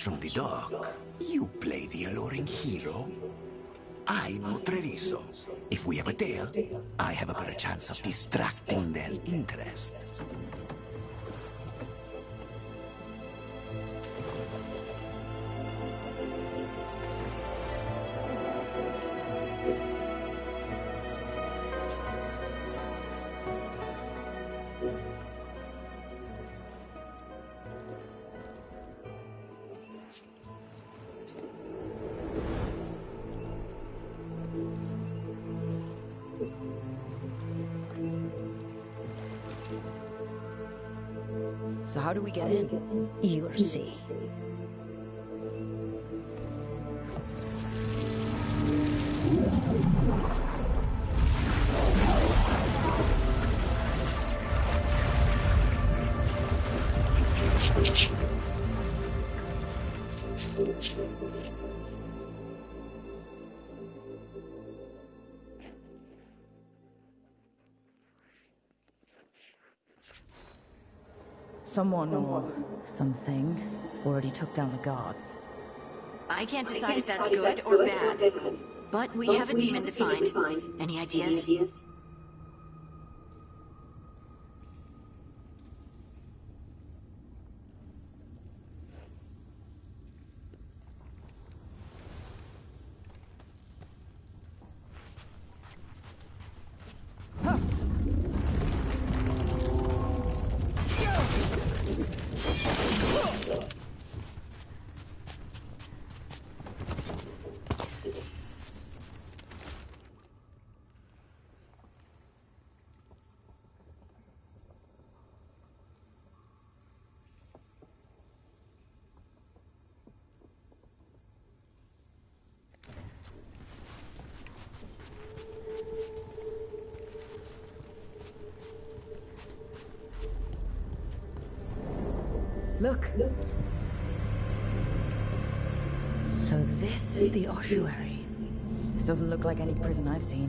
From the dock, you play the alluring hero. I know Treviso. If we have a tale, I have a better chance of distracting their interest. So how do we get in? You'll see. Someone or something already took down the guards. I can't decide if that's good or bad. But we have a demon to find. Any ideas? Look! So this is the ossuary. This doesn't look like any prison I've seen.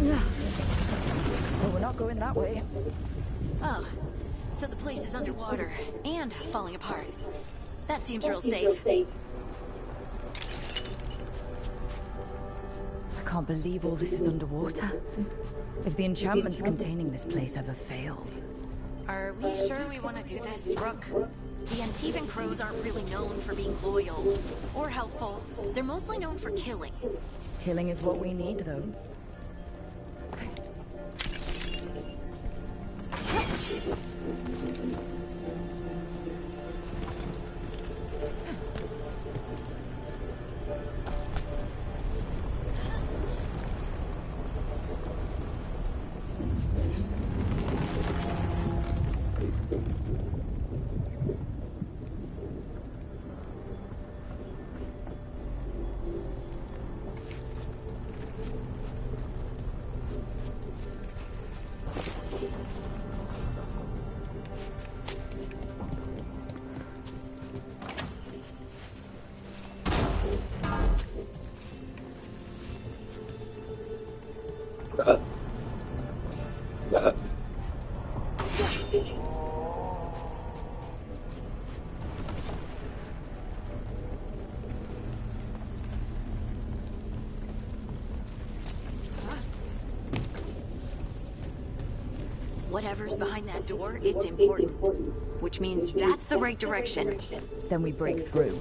Well, we're not going that way. Oh, so the place is underwater and falling apart. That seems real safe. I can't believe all this is underwater. If the enchantments containing this place ever failed. Are we sure we want to do this, Rook? The Antivan Crows aren't really known for being loyal or helpful. They're mostly known for killing. Killing is what we need, though. Whatever's behind that door, it's important. Which means that's the right direction. Then we break through.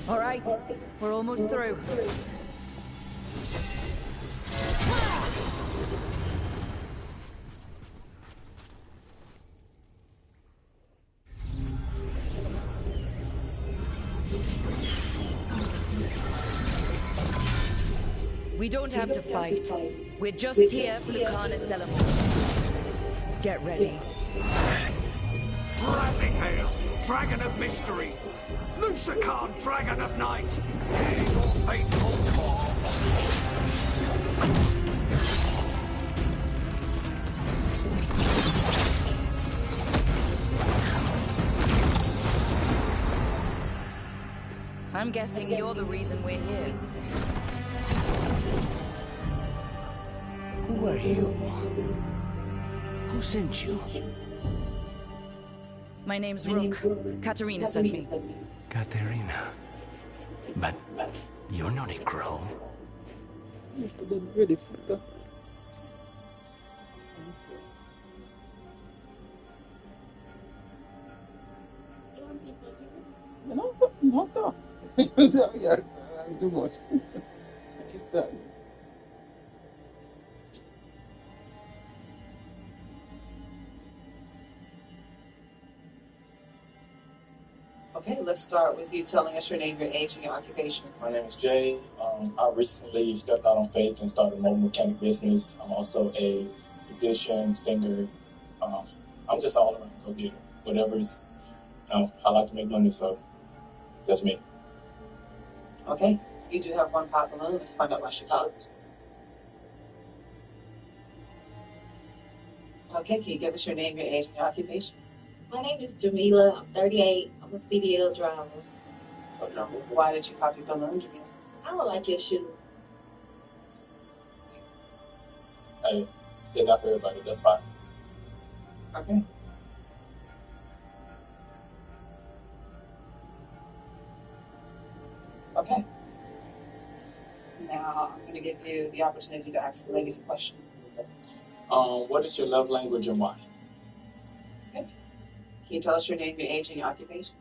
All right, we're almost through. We don't have to fight. We're just here for Lucanus Delamont. Get ready. Rising Hail, Dragon of Mystery! Lucican, Dragon of Night! Hear your fateful call! I'm guessing you're the reason we're here. Who are you? Who sent you? My name's Rook. Katarina sent me. Katerina. But you're not a crow. Really forgot. No, sir. Yeah, I'm too much. Okay, let's start with you telling us your name, your age, and your occupation. My name is Jay. I recently stepped out on faith and started a mobile mechanic business. I'm also a musician, singer. I'm just all around go-getter. Whatever's, I like to make money, so that's me. Okay, you do have one pop balloon. Let's find out why she popped. Okay, can you give us your name, your age, and your occupation? My name is Jamila. I'm 38. I'm a CDL driver. Okay. Why did you pop your balloon, Jamila? I don't like your shoes. Hey, they're not for everybody. That's fine. Okay. Okay. Now I'm going to give you the opportunity to ask the ladies a question. What is your love language and why? Okay. Can you tell us your name, your age, and your occupation?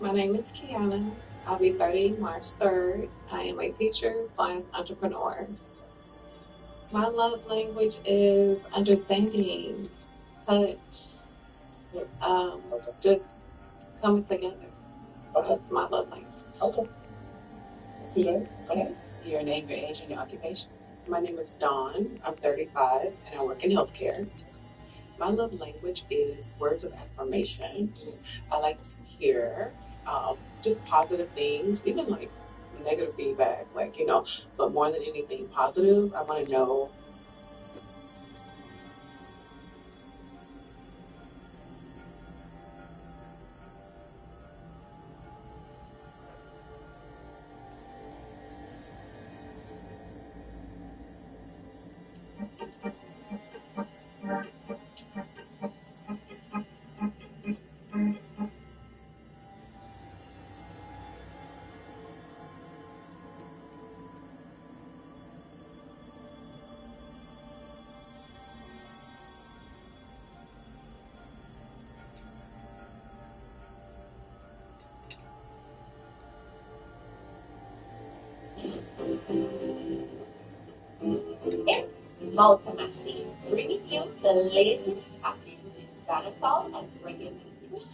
My name is Kiana. I'll be 30 March 3rd. I am a teacher / entrepreneur. My love language is understanding, touch, just coming together. Okay. That's my love language. Okay. I see that. Okay. Your name, your age, and your occupation. My name is Dawn. I'm 35 and I work in healthcare. My love language is words of affirmation. I like to hear just positive things, even like negative feedback, but more than anything positive. I want to know Multimassy, bringing you the latest topics in dancehall and reggae music.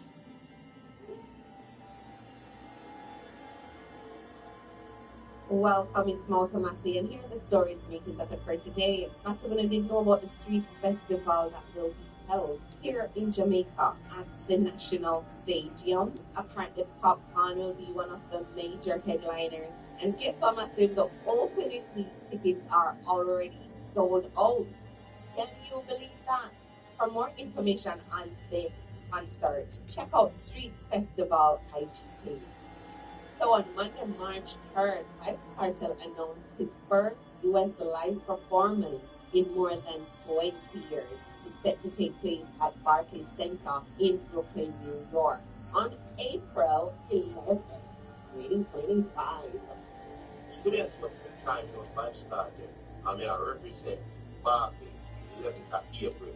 Welcome, it's Multimassy, and here are the stories making that occurred today. Possibly didn't know about the Streets Festival that will be held here in Jamaica at the National Stadium. Apparently, Popcorn will be one of the major headliners. And guess what, Massive? The opening week tickets are already sold out. Can you believe that? For more information on this concert, check out Streets Festival IG page. So on Monday, March 3rd, Vybz Kartel announced his first U.S. live performance in more than 20 years. It's set to take place at Barclays Center in Brooklyn, New York on April 11th, 2025. Students of the time of Vybz Kartel, I represent Barclays, 11th of April,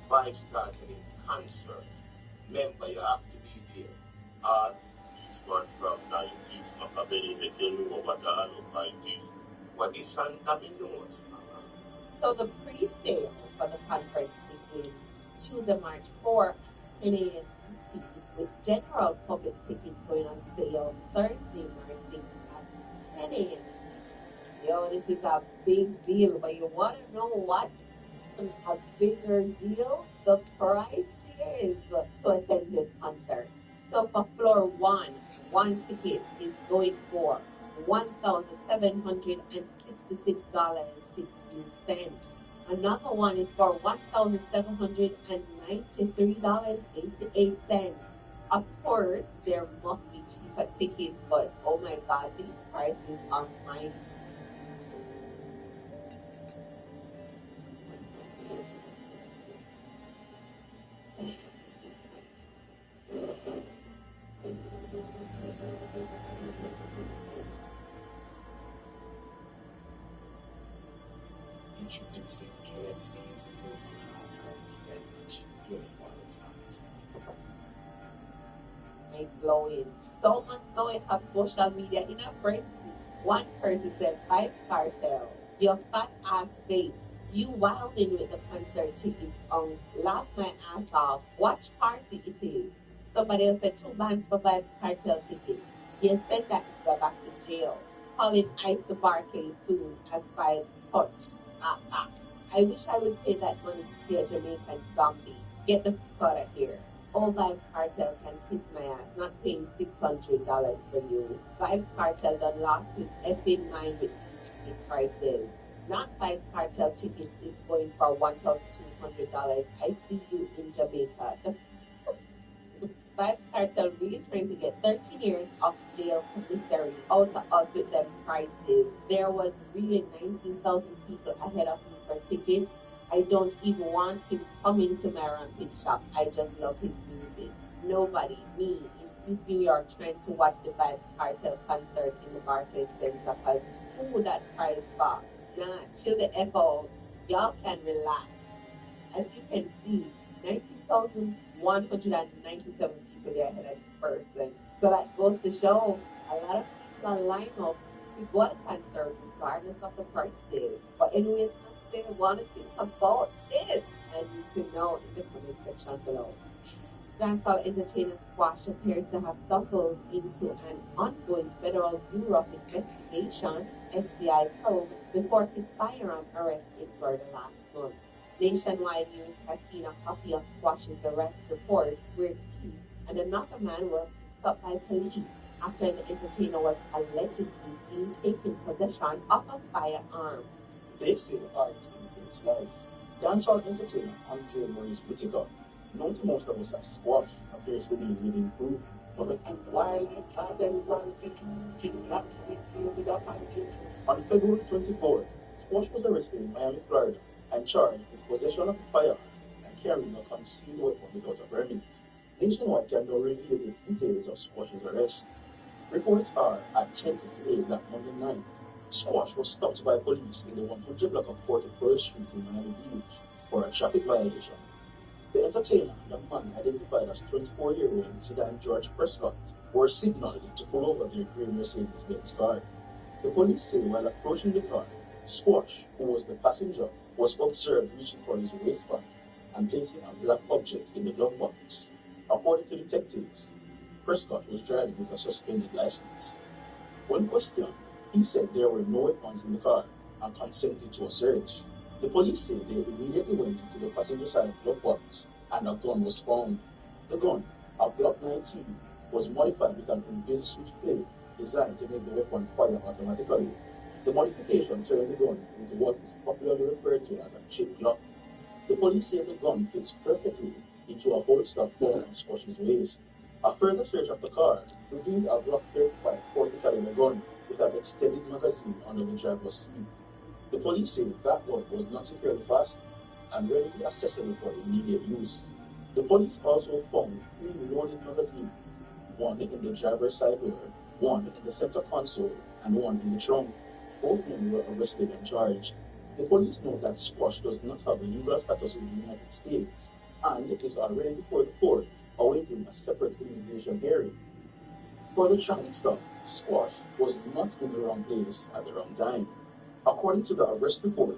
Vybz Kartel in concert. Remember, you have to be there. One from 90s, Machiavelli, make you know what the other 90s, what is Santa knows. So the pre-sale for the conference begins Tuesday, March 4th, 10 a.m. ET, with general public tickets going on sale Thursday, March 6th at 10 a.m. Yo, this is a big deal, but you want to know what a bigger deal? The price is to attend this concert. So for floor one ticket is going for $1,766.16. Another one is for $1,793.88. Of course, there must be cheaper tickets, but oh my God, these prices are mind. Introducing KFC's new hot sandwich. Mind-blowing. So much so it have social media in a frenzy. One person said, Vybz Kartel, your fat ass face, you wilding with the concert tickets on. Laugh my ass off. Watch party it is. Somebody else said 2 bands for Vybz Kartel tickets. You said that you go back to jail. Calling Ice the Barclays soon as Vybz touch. I wish I would pay that money to see a Jamaican zombie. Get the fuck out of here. All Vybz Kartel can kiss my ass, not paying $600 for you. Vybz Kartel done lost his effing mind with these prices. Not Vybz Kartel tickets is going for $1,200. I see you in Jamaica. Vybz Kartel really trying to get 13 years of jail commissary out of us with them prices. There was really 19,000 people ahead of me for tickets. I don't even want him coming to my ramping shop. I just love his music. Nobody, me, in East New York trying to watch the Vybz Kartel concert in the Barclays Center because who that price for? Nah, chill the F out. Y'all can relax. As you can see, 19,197 people there ahead of this person. So that goes to show a lot of people line up to go to concert regardless of the price tag. But anyways, they want to think about this, and you can know in the comment section below. Dancehall entertainer Squash appears to have stumbled into an ongoing federal Bureau of Investigation (FBI) probe before his firearm arrest in Florida last month. Nationwide News has seen a copy of Squash's arrest report where he and another man were picked up by police after the entertainer was allegedly seen taking possession of a firearm. They say the artist in his life. Dancehall entertainer Andre Maurice Whittaker, known to most of us as Squash, appears to be living proof for the while on February 24th, Squash was arrested in Miami, Florida, and charged with possession of a firearm and carrying a concealed weapon without a permit. Nationwide can now reveal the details of Squash's arrest. Reports are at 10:58 that Monday night, Squash was stopped by police in the 100 block of 41st Street in Miami Beach for a traffic violation. The entertainer, the man identified as 24-year-old Sedan George Prescott, were signaled to pull over their gray Mercedes-Benz car. The police say while approaching the car, Squash, who was the passenger, was observed reaching for his waistband and placing a black object in the glove box. According to detectives, Prescott was driving with a suspended license. When questioned, he said there were no weapons in the car and consented to a search. The police say they immediately went into the passenger side glove box and a gun was found. The gun, a Glock 19, was modified with an engaged switch plate designed to make the weapon fire automatically. The modification turned the gun into what is popularly referred to as a chip Glock. The police say the gun fits perfectly into a holster found on Squash's waist. A further search of the car revealed a Glock 35 40 caliber gun with an extended magazine under the driver's seat. The police say that gun was not securely fastened and readily accessible for immediate use. The police also found 3 loaded magazines, one in the driver's side door, one in the center console, and one in the trunk. Both men were arrested and charged. The police know that Squash does not have a legal status in the United States and is already before the court awaiting a separate immigration hearing. For the traffic stop, Squash was not in the wrong place at the wrong time. According to the arrest report,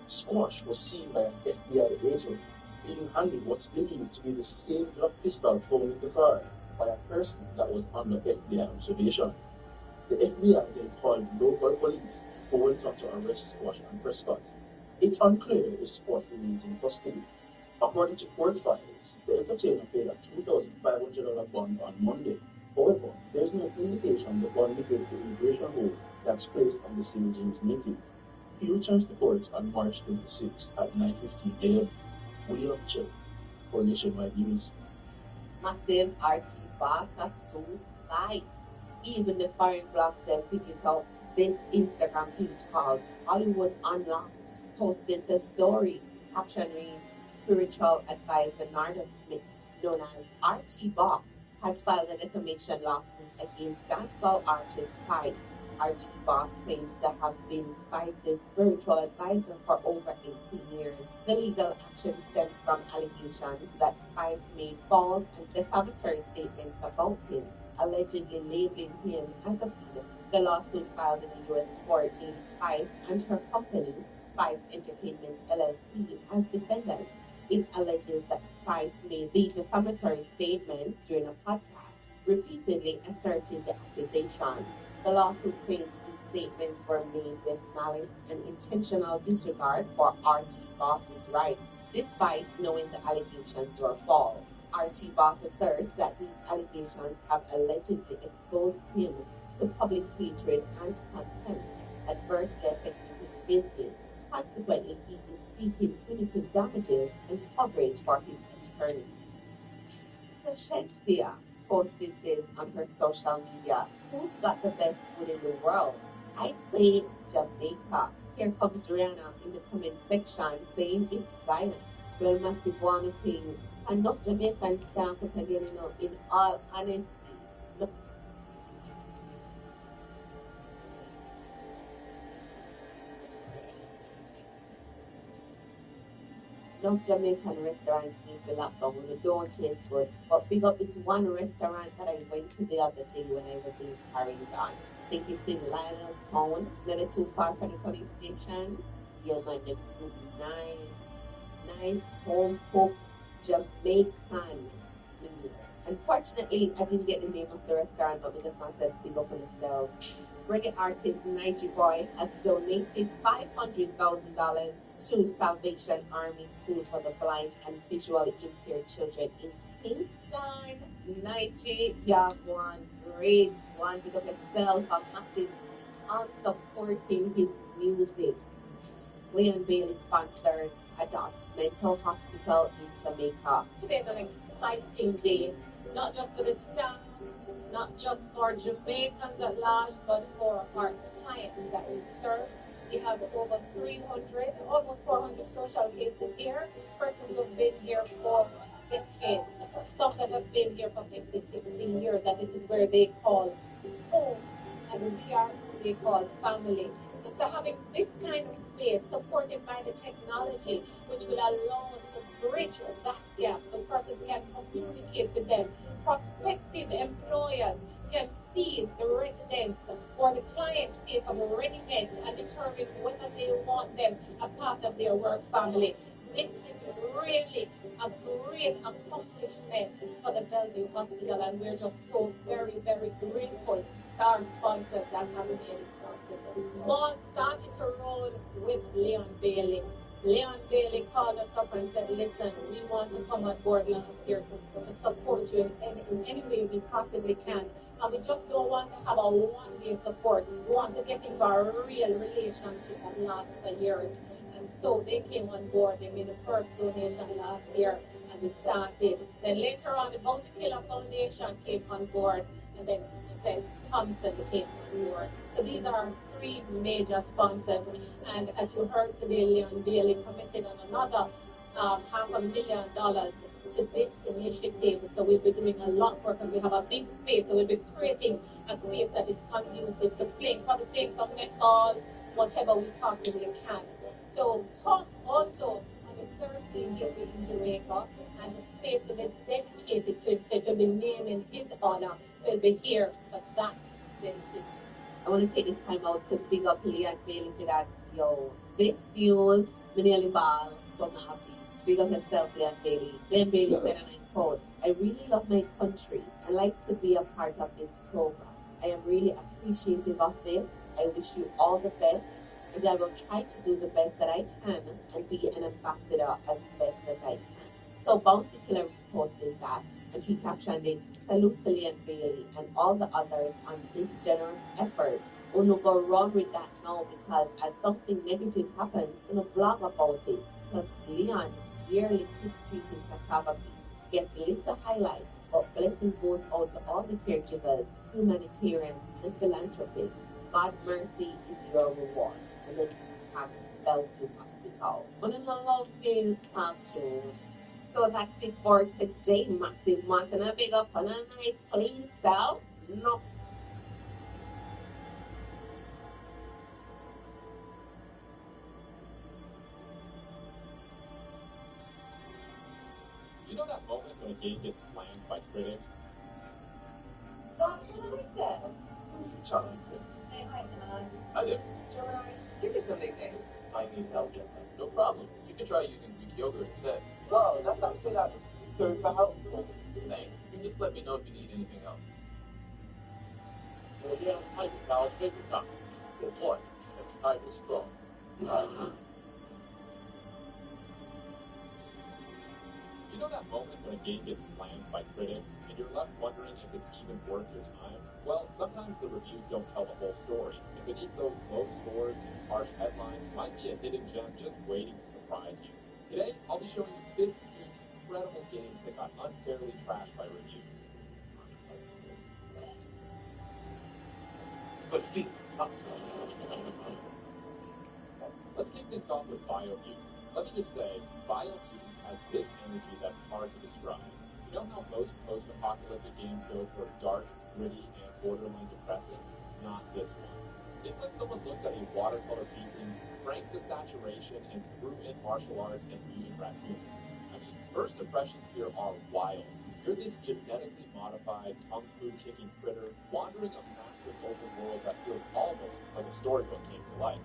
Squash was seen by an FBI agent being handed what's believed to be the same Glock pistol found in the car by a person that was under FBI observation. The FBI then called local police, who went on to arrest Squash and Prescott. It's unclear if Squash remains in custody. According to court files, the entertainer paid a $2,500 bond on Monday. However, there is no indication the bond negates the immigration hold that's placed on the St. James native. He returns to court on March 26 at 9:15 a.m. William Chill for Nationwide News. Massive RT box that's so nice. Even the foreign blogs then pick it up. This Instagram page called Hollywood Unlocked posted the story. Caption reads, Spiritual advisor Narda Smith, known as RT Box, has filed a defamation lawsuit against dancehall artist Spice. RT Box claims to have been Spice's spiritual advisor for over 18 years. The legal action stems from allegations that Spice made false and defamatory statements about him, allegedly labeling him as a pedophile. The lawsuit filed in a U.S. court named Spice and her company, Spice Entertainment LLC, as defendants. It alleges that Spice made the defamatory statements during a podcast, repeatedly asserting the accusation. The lawsuit claims these statements were made with malice and intentional disregard for RT Boss's rights, despite knowing the allegations were false. RT Boss asserts that these allegations have allegedly exposed him to public hatred and contempt, adversely affecting his business. Consequently, he is seeking punitive damages and coverage for his attorney. So Shensia posted this on her social media. Who's got the best food in the world? I say Jamaica. Here comes Rihanna in the comment section saying it's violent. Well, Massive one thing. Enough Jamaicans can't cook again, in all honesty. No Jamaican restaurants need to lock down when they don't taste good. But big up this one restaurant that I went to the other day when I was in Carrington. I think it's in Lionel Town, not too far from the police station. Yeah, man, the food nice home cooked Jamaican meal. Unfortunately, I didn't get the name of the restaurant, but we just want to big up on myself. Reggae artist Nige Boy has donated $500,000 to Salvation Army School for the blind and visually impaired children in Kingston. Nige, you have one great one because yourself a massive on supporting his music. Leon Bailey sponsors Adults Mental Hospital in Jamaica. Today is an exciting day, not just for the staff, not just for Jamaicans at large, but for our clients that we serve. We have over 300, almost 400 social cases here. Persons who have been here for decades. Some that have been here for 50, 16 years, and this is where they call home. And we are who they call family. And so having this kind of space supported by the technology, which will allow us to bridge that gap so persons can communicate with them. Prospective employers can see the residents or the client's state of readiness and determine whether they want them a part of their work family. This is really a great accomplishment for the Bellevue Hospital, and we're just so very, very grateful to our sponsors that have made it possible. Ball started to roll with Leon Bailey. Leon Bailey called us up and said, listen, we want to come on board last year to support you in any way we possibly can. And we just don't want to have a one-day support. We want to get into a real relationship that lasts for years. And so they came on board. They made the first donation last year, and we started. Then later on, the Bounty Killer Foundation came on board, and then Thompson came on board. So these are three major sponsors. And as you heard today, Leon Bailey committed on another $500,000 to this initiative. So we'll be doing a lot more because we have a big space. So we'll be creating a space that is conducive to playing, probably playing some netball, whatever we possibly can. So come also on the 13th, he'll be in Jamaica, and the space will be dedicated to him. So it will be named in his honor. So he'll be here for that dedication. I want to take this time out to big up Leon Bailey for that. Yo, this news, Manili Ball, so I'm happy. Big up yourself, Leon Bailey. Leon Bailey said, and I quote, I really love my country. I like to be a part of this program. I am really appreciative of this. I wish you all the best, and I will try to do the best that I can and be an ambassador as best as I can. So Bounty Killer reposted that, and she captioned it, salute to Leon Bailey and all the others on this generous effort. Uno go run with that now, because as something negative happens, uno blog about it, because Leon yearly kids treating Catawba gets little highlights, but blessing goes out to all the caregivers, humanitarians, and philanthropists. God mercy is your reward. And then tag Bellevue Hospital. Wanna love these captions. So that's it for today, Massive Montana. Big up on a nice clean cell. No. You know that moment when a game gets slammed by critics? What can I say? Who are you talking to? Hey, hi, John. I do. Gemini, give me some nicknames. I need help, Gemini. No problem. You can try using Greek yogurt instead. Wow, that's actually like good for help. Thanks. Just let me know if you need anything else. Well, yeah, Tiger Cow, take your time. Good boy. That's Tiger Strong. You know that moment when a game gets slammed by critics and you're left wondering if it's even worth your time? Well, sometimes the reviews don't tell the whole story, and beneath those low scores and harsh headlines might be a hidden gem just waiting to surprise you. Today, I'll be showing you 15 incredible games that got unfairly trashed by reviews. Let's kick things off with Biomutant. Let me just say, Biomutant has this energy that's hard to describe. You know how most post-apocalyptic games go for dark, gritty, and borderline depressing? Not this one. It's like someone looked at a watercolor painting, cranked the saturation, and threw in martial arts and mutant raccoons. I mean, first impressions here are wild. You're this genetically modified, kung fu kicking critter wandering a massive open world that feels almost like a storybook came to life.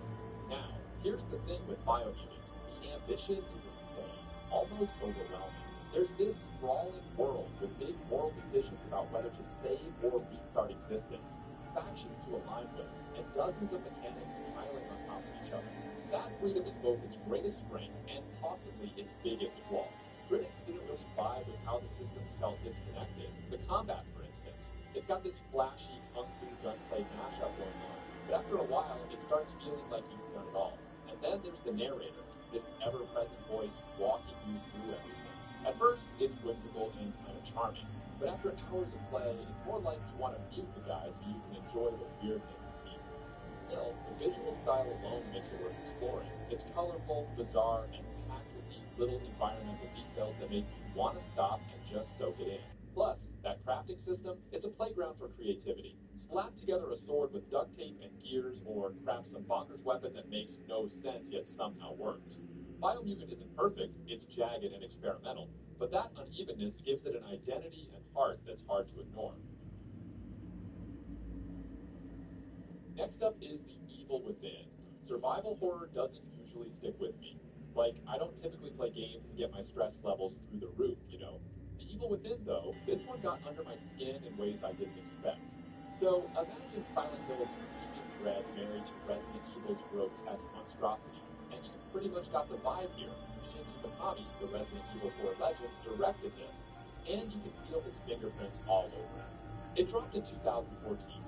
Now, here's the thing with Biomutant. The ambition is insane, almost overwhelming. There's this sprawling world with big moral decisions about whether to save or restart existence, factions to align with, and dozens of mechanics piling on top of each other. That freedom is both its greatest strength and possibly its biggest flaw. Critics didn't really vibe with how the systems felt disconnected. The combat, for instance. It's got this flashy kung fu gunplay mashup going on, but after a while, it starts feeling like you've done it all. And then there's the narrator, this ever-present voice walking you through everything. At first, it's whimsical and kind of charming, but after hours of play, it's more like you want to meet the guy so you can enjoy the weirdness and peace. Still, the visual style alone makes it worth exploring. It's colorful, bizarre, and packed with these little environmental details that make you want to stop and just soak it in. Plus, that crafting system, it's a playground for creativity. Slap together a sword with duct tape and gears, or craft some bonker's weapon that makes no sense yet somehow works. Biomutant isn't perfect, it's jagged and experimental, but that unevenness gives it an identity and heart that's hard to ignore. Next up is The Evil Within. Survival horror doesn't usually stick with me. Like, I don't typically play games to get my stress levels through the roof, you know? The Evil Within, though, this one got under my skin in ways I didn't expect. So, imagine Silent Hill's creeping dread married to Resident Evil's grotesque monstrosities, and you pretty much got the vibe here. Shinji Mikami, the Resident Evil 4 legend, directed this, and you can feel his fingerprints all over it. It dropped in 2014,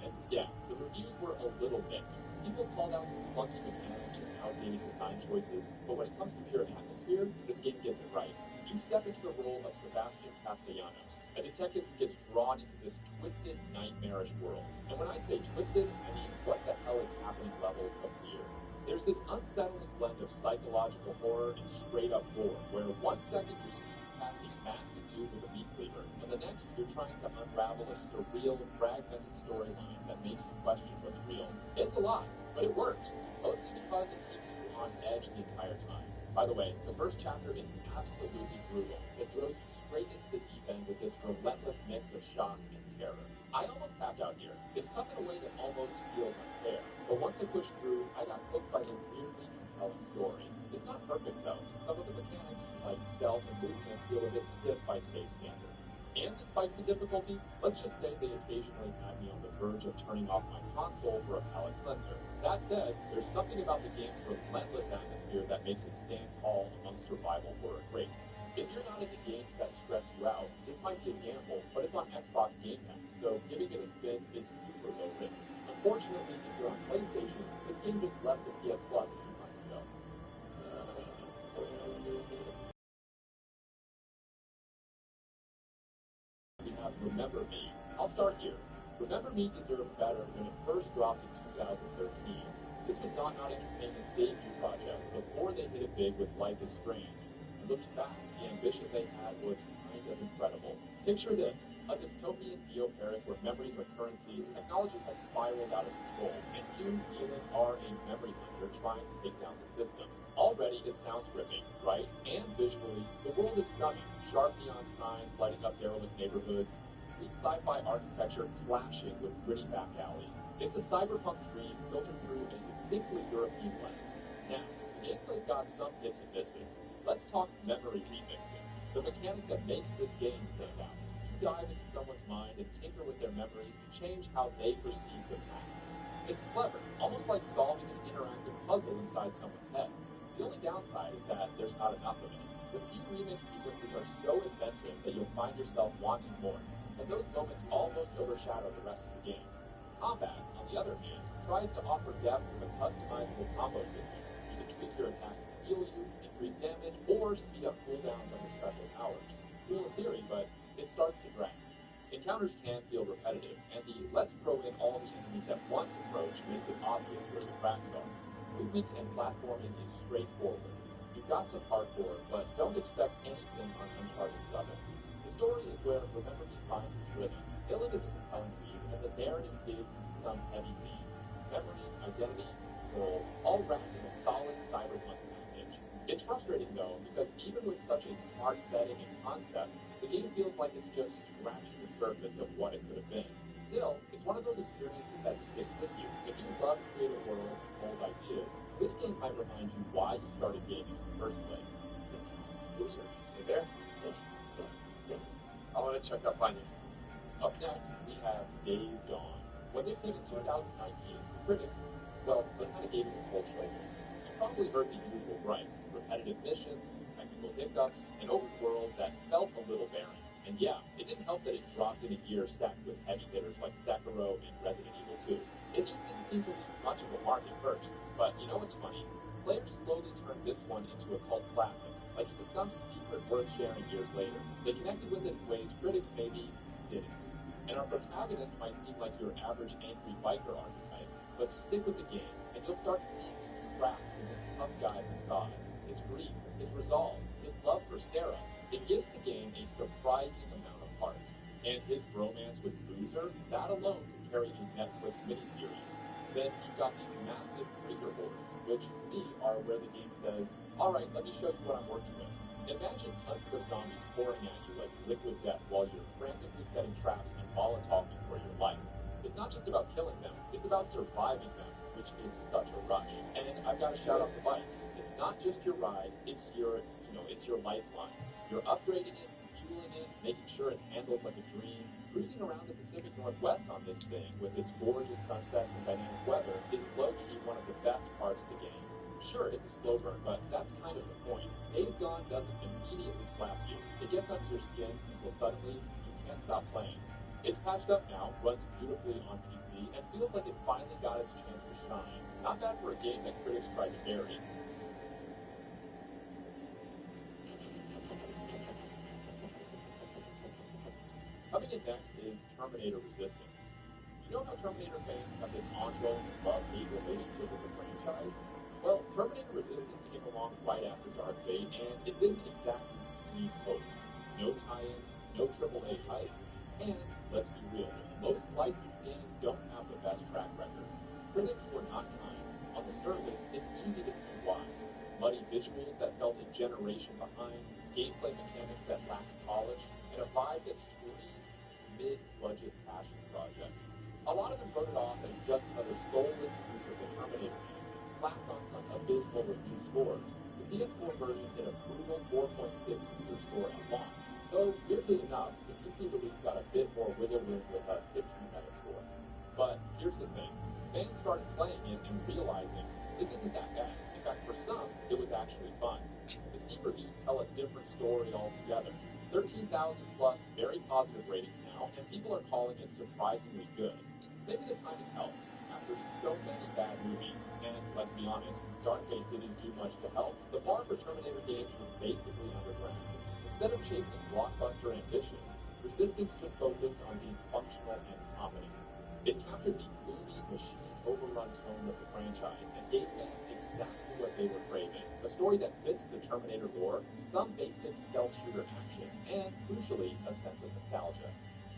and yeah, the reviews were a little mixed. People called out some clunky mechanics and outdated design choices, but when it comes to pure atmosphere, this game gets it right. You step into the role of Sebastian Castellanos, a detective who gets drawn into this twisted, nightmarish world. And when I say twisted, I mean what the hell is happening levels of weird. There's this unsettling blend of psychological horror and straight-up gore, where 1 second you're speeding past a massive dude with a meat cleaver, and the next you're trying to unravel a surreal, fragmented storyline that makes you question what's real. It's a lot, but it works, mostly because it keeps you on edge the entire time. By the way, the first chapter is absolutely brutal. It throws you straight into the deep end with this relentless mix of shock and terror. I almost tapped out here. It's tough in a way that almost feels unfair. But once I pushed through, I got hooked by the weirdly compelling story. It's not perfect though. Some of the mechanics, like stealth and movement, feel a bit stiff by today's standards. And the spikes in difficulty, let's just say they occasionally had me on the verge of turning off my console for a palate cleanser. That said, there's something about the game's relentless atmosphere that makes it stand tall among survival horror greats. If you're not into games that stress you out, this might be a gamble, but it's on Xbox Game Pass, so giving it a spin is super low risk. Unfortunately, if you're on PlayStation, this game just left the PS Plus a few months ago. We have Remember Me. I'll start here. Remember Me deserved better when it first dropped in 2013. This was Don Knotts Entertainment's debut project before they hit it big with Life is Strange. And looking back, the ambition they had was kind of incredible. Picture this, a dystopian Neo Paris where memories are currency, technology has spiraled out of control, and you, Nealon, are a memory hunter trying to take down the system. Already it sounds ripping, right? And visually, the world is stunning. Sharp neon signs lighting up derelict neighborhoods, sleek sci-fi architecture clashing with gritty back alleys. It's a cyberpunk dream filtered through a distinctly European lens. Now, the gameplay's got some hits and misses. Let's talk memory remixing, the mechanic that makes this game stand out. You dive into someone's mind and tinker with their memories to change how they perceive the past. It's clever, almost like solving an interactive puzzle inside someone's head. The only downside is that there's not enough of it. The few remix sequences are so inventive that you'll find yourself wanting more, and those moments almost overshadow the rest of the game. Combat, on the other hand, tries to offer depth with a customizable combo system. You can tweak your attacks to heal you, increase damage, or speed up cooldowns under special powers. Cool in theory, but it starts to drag. Encounters can feel repetitive, and the let's throw in all the enemies at once approach makes it obvious where the cracks are. Movement and platforming is straightforward. You've got some hardcore, but don't expect anything on Uncharted's level. The story is where Remember Me finds its rhythm. Dylan is a compelling lead, and the narrative digs into some heavy themes. Memory, identity, control, all wrapped in a solid cyberpunk package. It's frustrating though, because even with such a smart setting and concept, the game feels like it's just scratching the surface of what it could have been. Still, it's one of those experiences that sticks with you. If you love creative worlds and bold ideas, this game might remind you why you started gaming in the first place. Loser, you there? I want to check up on you. Up next, we have Days Gone. When this hit in 2019, critics, well, they kind of gave it a cold shoulder. You probably heard the usual gripes, repetitive missions, technical hiccups, an open world that felt a little barren. And yeah, it didn't help that it dropped in a year stacked with heavy hitters like Sekiro and Resident Evil 2. It just didn't seem to leave much of a mark at first. But you know what's funny? Players slowly turned this one into a cult classic, like it was some secret worth sharing years later. They connected with it in ways critics maybe didn't. And our protagonist might seem like your average angry biker archetype, but stick with the game, and you'll start seeing these cracks in his tough guy facade, his grief, his resolve, his love for Sarah. It gives the game a surprising amount of heart. And his bromance with Boozer, that alone could carry a Netflix miniseries. Then you've got these massive creature hordes, which to me are where the game says, alright, let me show you what I'm working with. Imagine hundreds of zombies pouring at you like liquid death while you're frantically setting traps and molotoving for your life. It's not just about killing them, it's about surviving them. which is such a rush. And I've got to shout out the bike. It's not just your ride, it's your lifeline. You're upgrading it, fueling it, making sure it handles like a dream. Cruising around the Pacific Northwest on this thing with its gorgeous sunsets and dynamic weather is low-key one of the best parts to game. Sure, it's a slow burn, but that's kind of the point. Days Gone doesn't immediately slap you. It gets under your skin until suddenly you can't stop playing. It's patched up now, runs beautifully on PC, and feels like it finally got its chance to shine. Not bad for a game that critics tried to bury. Coming in next is Terminator Resistance. You know how Terminator fans have this ongoing love-hate relationship with the franchise? Well, Terminator Resistance came along right after Dark Fate, and it didn't exactly scream hope. No tie-ins, no AAA hype, and let's be real, most licensed games don't have the best track record. Critics were not kind. On the surface, it's easy to see why. Muddy visuals that felt a generation behind, gameplay mechanics that lacked polish, and a vibe that screamed mid-budget passion project. A lot of them wrote it off as just another soulless use of the Terminator name, slapped on some abysmal review scores. The PS4 version hit a brutal 4.6 user score at launch, though weirdly enough, the PC release got a bit more wiggle room with a 60 Metascore. But here's the thing, fans started playing it and realizing this isn't that bad. In fact, for some, it was actually fun. The Steam reviews tell a different story altogether. 13,000 plus very positive ratings now, and people are calling it surprisingly good. Maybe the timing helped. After so many bad movies, and let's be honest, Dark Fate didn't do much to help, the bar for Terminator games was basically underground. Instead of chasing blockbuster ambitions, Resistance just focused on being functional and competent. It captured the gloomy, machine overrun tone of the franchise and gave fans exactly what they were craving. A story that fits the Terminator lore, some basic stealth shooter action, and, crucially, a sense of nostalgia.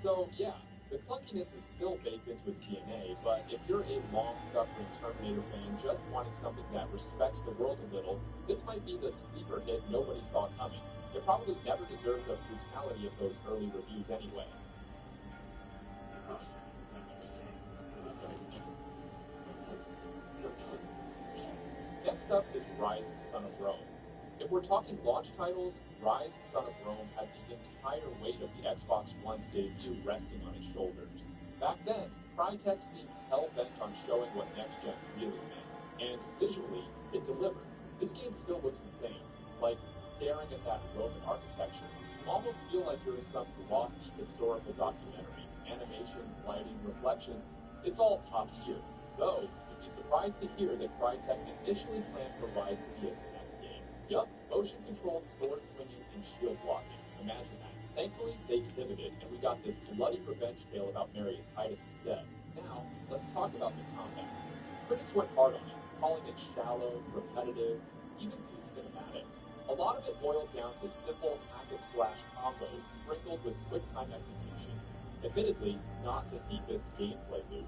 So, yeah, the clunkiness is still baked into its DNA, but if you're a long-suffering Terminator fan just wanting something that respects the world a little, this might be the sleeper hit nobody saw coming. It probably never deserved the brutality of those early reviews anyway. Next up is Rise, Son of Rome. If we're talking launch titles, Rise, Son of Rome had the entire weight of the Xbox One's debut resting on its shoulders. Back then, Crytek seemed hell-bent on showing what next-gen really meant, and visually, it delivered. This game still looks insane, like staring at that Roman architecture. You almost feel like you're in some glossy historical documentary. Animations, lighting, reflections, it's all top tier. Though, surprised to hear that Crytek initially planned for Rise to be a Kinect game. Yup, motion-controlled sword-swinging and shield blocking. Imagine that. Thankfully, they pivoted, and we got this bloody revenge tale about Marius Titus instead. Now, let's talk about the combat. Critics went hard on it, calling it shallow, repetitive, even too cinematic. A lot of it boils down to simple hack-and-slash combos sprinkled with quick-time executions. Admittedly, not the deepest gameplay loop.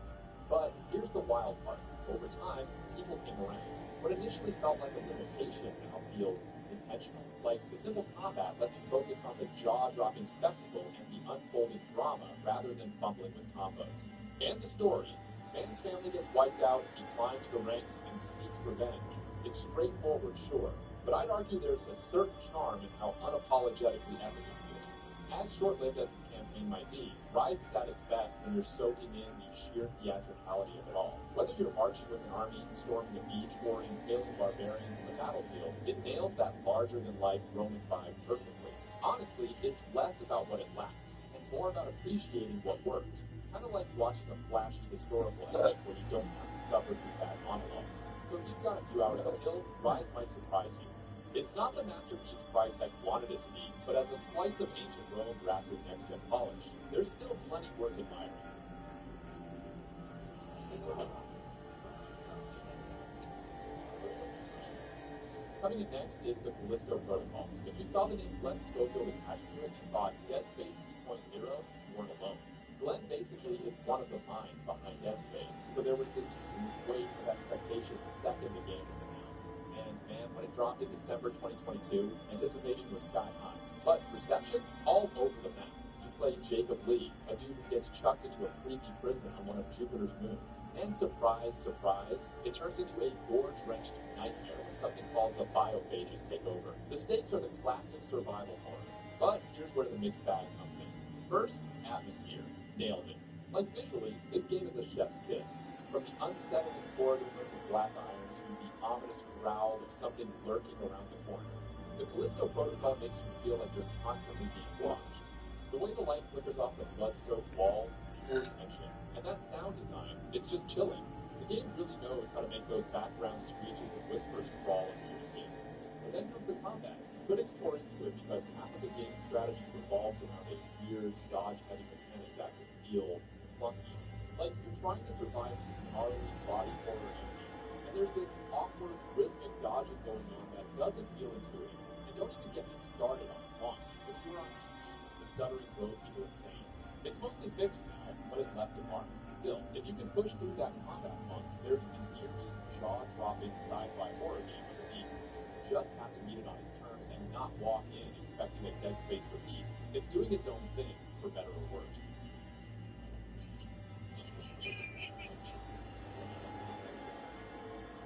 But here's the wild part. Over time, people came around. What initially felt like a limitation now feels intentional. Like, the simple combat lets you focus on the jaw-dropping spectacle and the unfolding drama rather than fumbling with combos. And the story. Man's family gets wiped out, he climbs the ranks, and seeks revenge. It's straightforward, sure, but I'd argue there's a certain charm in how unapologetically epic it feels. As short-lived as its campaign might be, Rise is at its best when you're soaking in the sheer theatricality of it all. Whether you're marching with an army, storming a beach, or impaling barbarians in the battlefield, it nails that larger-than-life Roman vibe perfectly. Honestly, it's less about what it lacks, and more about appreciating what works. Kind of like watching a flashy historical epic where you don't have to suffer through bad monologues. So if you've got a few hours to kill, Rise might surprise you. It's not the masterpiece Crytek wanted it to be, but as a slice of ancient Rome wrapped with next-gen polish, there's still plenty worth admiring. Coming in next is the Callisto Protocol. If you saw the name Glenn Schofield attached to it and thought Dead Space 2.0, you weren't alone. Glenn basically is one of the minds behind Dead Space, so there was this huge wave of expectation the second the game was announced. And man, when it dropped in December 2022, anticipation was sky high. But reception? All over the map. You play play Jacob Lee, a dude who gets chucked into a creepy prison on one of Jupiter's moons. And surprise, surprise, it turns into a gore-drenched nightmare when something called the biophages take over. The stakes are the classic survival horror. But here's where the mixed bag comes in. First, atmosphere. Nailed it. Like visually, this game is a chef's kiss. From the unsettling corridors of Black Iron to the ominous growl of something lurking around the corner. The Callisto Protocol makes you feel like you're constantly being watched. The way the light flickers off the blood-soaked walls, pure tension. And that sound design, it's just chilling. The game really knows how to make those background screeches and whispers crawl into your skin. And then comes the combat. Critics tore into it because half of the game's strategy revolves around a weird, dodge-heavy mechanic that can feel clunky. Like you're trying to survive these gnarly body horror enemies, and there's this awkward, rhythmic dodging going on that doesn't feel intuitive. And don't even get me started on taunt. If you're on the stuttering drove people insane. It's mostly fixed now, but it left a mark. Still, if you can push through that combat funk, there's an eerie, jaw-dropping sci-fi horror game underneath. You just have to meet it on its terms and not walk in expecting a Dead Space repeat. It's doing its own thing, for better or worse.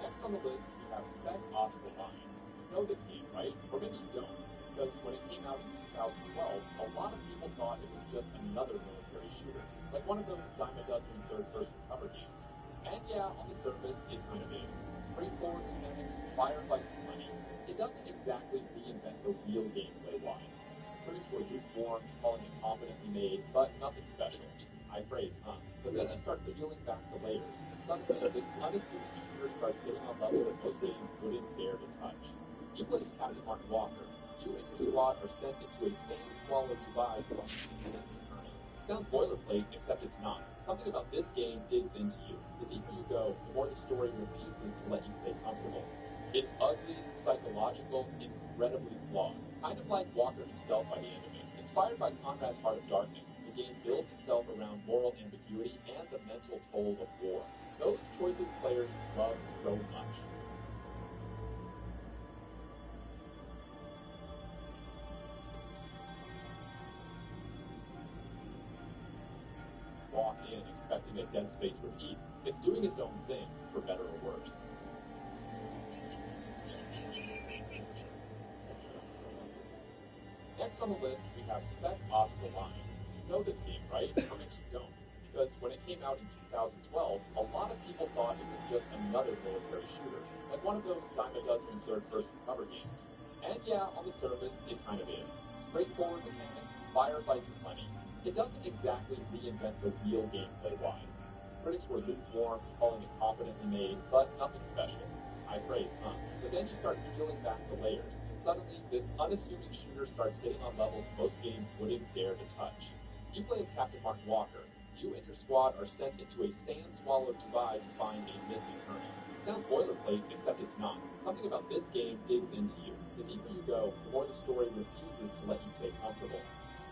Next on the list, we have Spec Ops: The Line. You know this game, right? Or maybe you don't, because when it came out in 2012, a lot of people thought it was just another military shooter, like one of those dime a dozen third-person cover games. And yeah, on the surface, it kind of is. Straightforward mechanics, firefights, and money. It doesn't exactly reinvent the wheel gameplay-wise. Critics were lukewarm, calling it competently made, but nothing special. I praise, huh? But then you start peeling back the layers, and suddenly this unassuming shooter starts getting on levels that most games wouldn't dare to touch. You play as Captain Martin Walker. You and your squad are sent into a sand-swallowed Dubai to watch the innocent turning. Sounds boilerplate, except it's not. Something about this game digs into you. The deeper you go, the more the story refuses to let you stay comfortable. It's ugly, psychological, incredibly flawed. Kind of like Walker himself by the end of it. Inspired by Conrad's Heart of Darkness, the game builds itself around moral ambiguity and the mental toll of war. Those choices players love so much. Walk in expecting a Dead Space repeat. It's doing its own thing, for better or worse. Next on the list, we have Spec Ops: The Line. You know this game, right? Or maybe you don't, because when it came out in 2012, a lot of people thought it was just another military shooter, like one of those dime a dozen third-person cover games. And yeah, on the surface, it kind of is. Straightforward mechanics, firefights, and money. It doesn't exactly reinvent the wheel gameplay-wise. Critics were lukewarm, calling it competently made, but nothing special. I praise, huh? But then you start peeling back the layers, and suddenly this unassuming shooter starts getting on levels most games wouldn't dare to touch. You play as Captain Martin Walker. You and your squad are sent into a sand-swallowed Dubai to find a missing colonel. Sounds boilerplate, except it's not. Something about this game digs into you. The deeper you go, the more the story refuses to let you stay comfortable.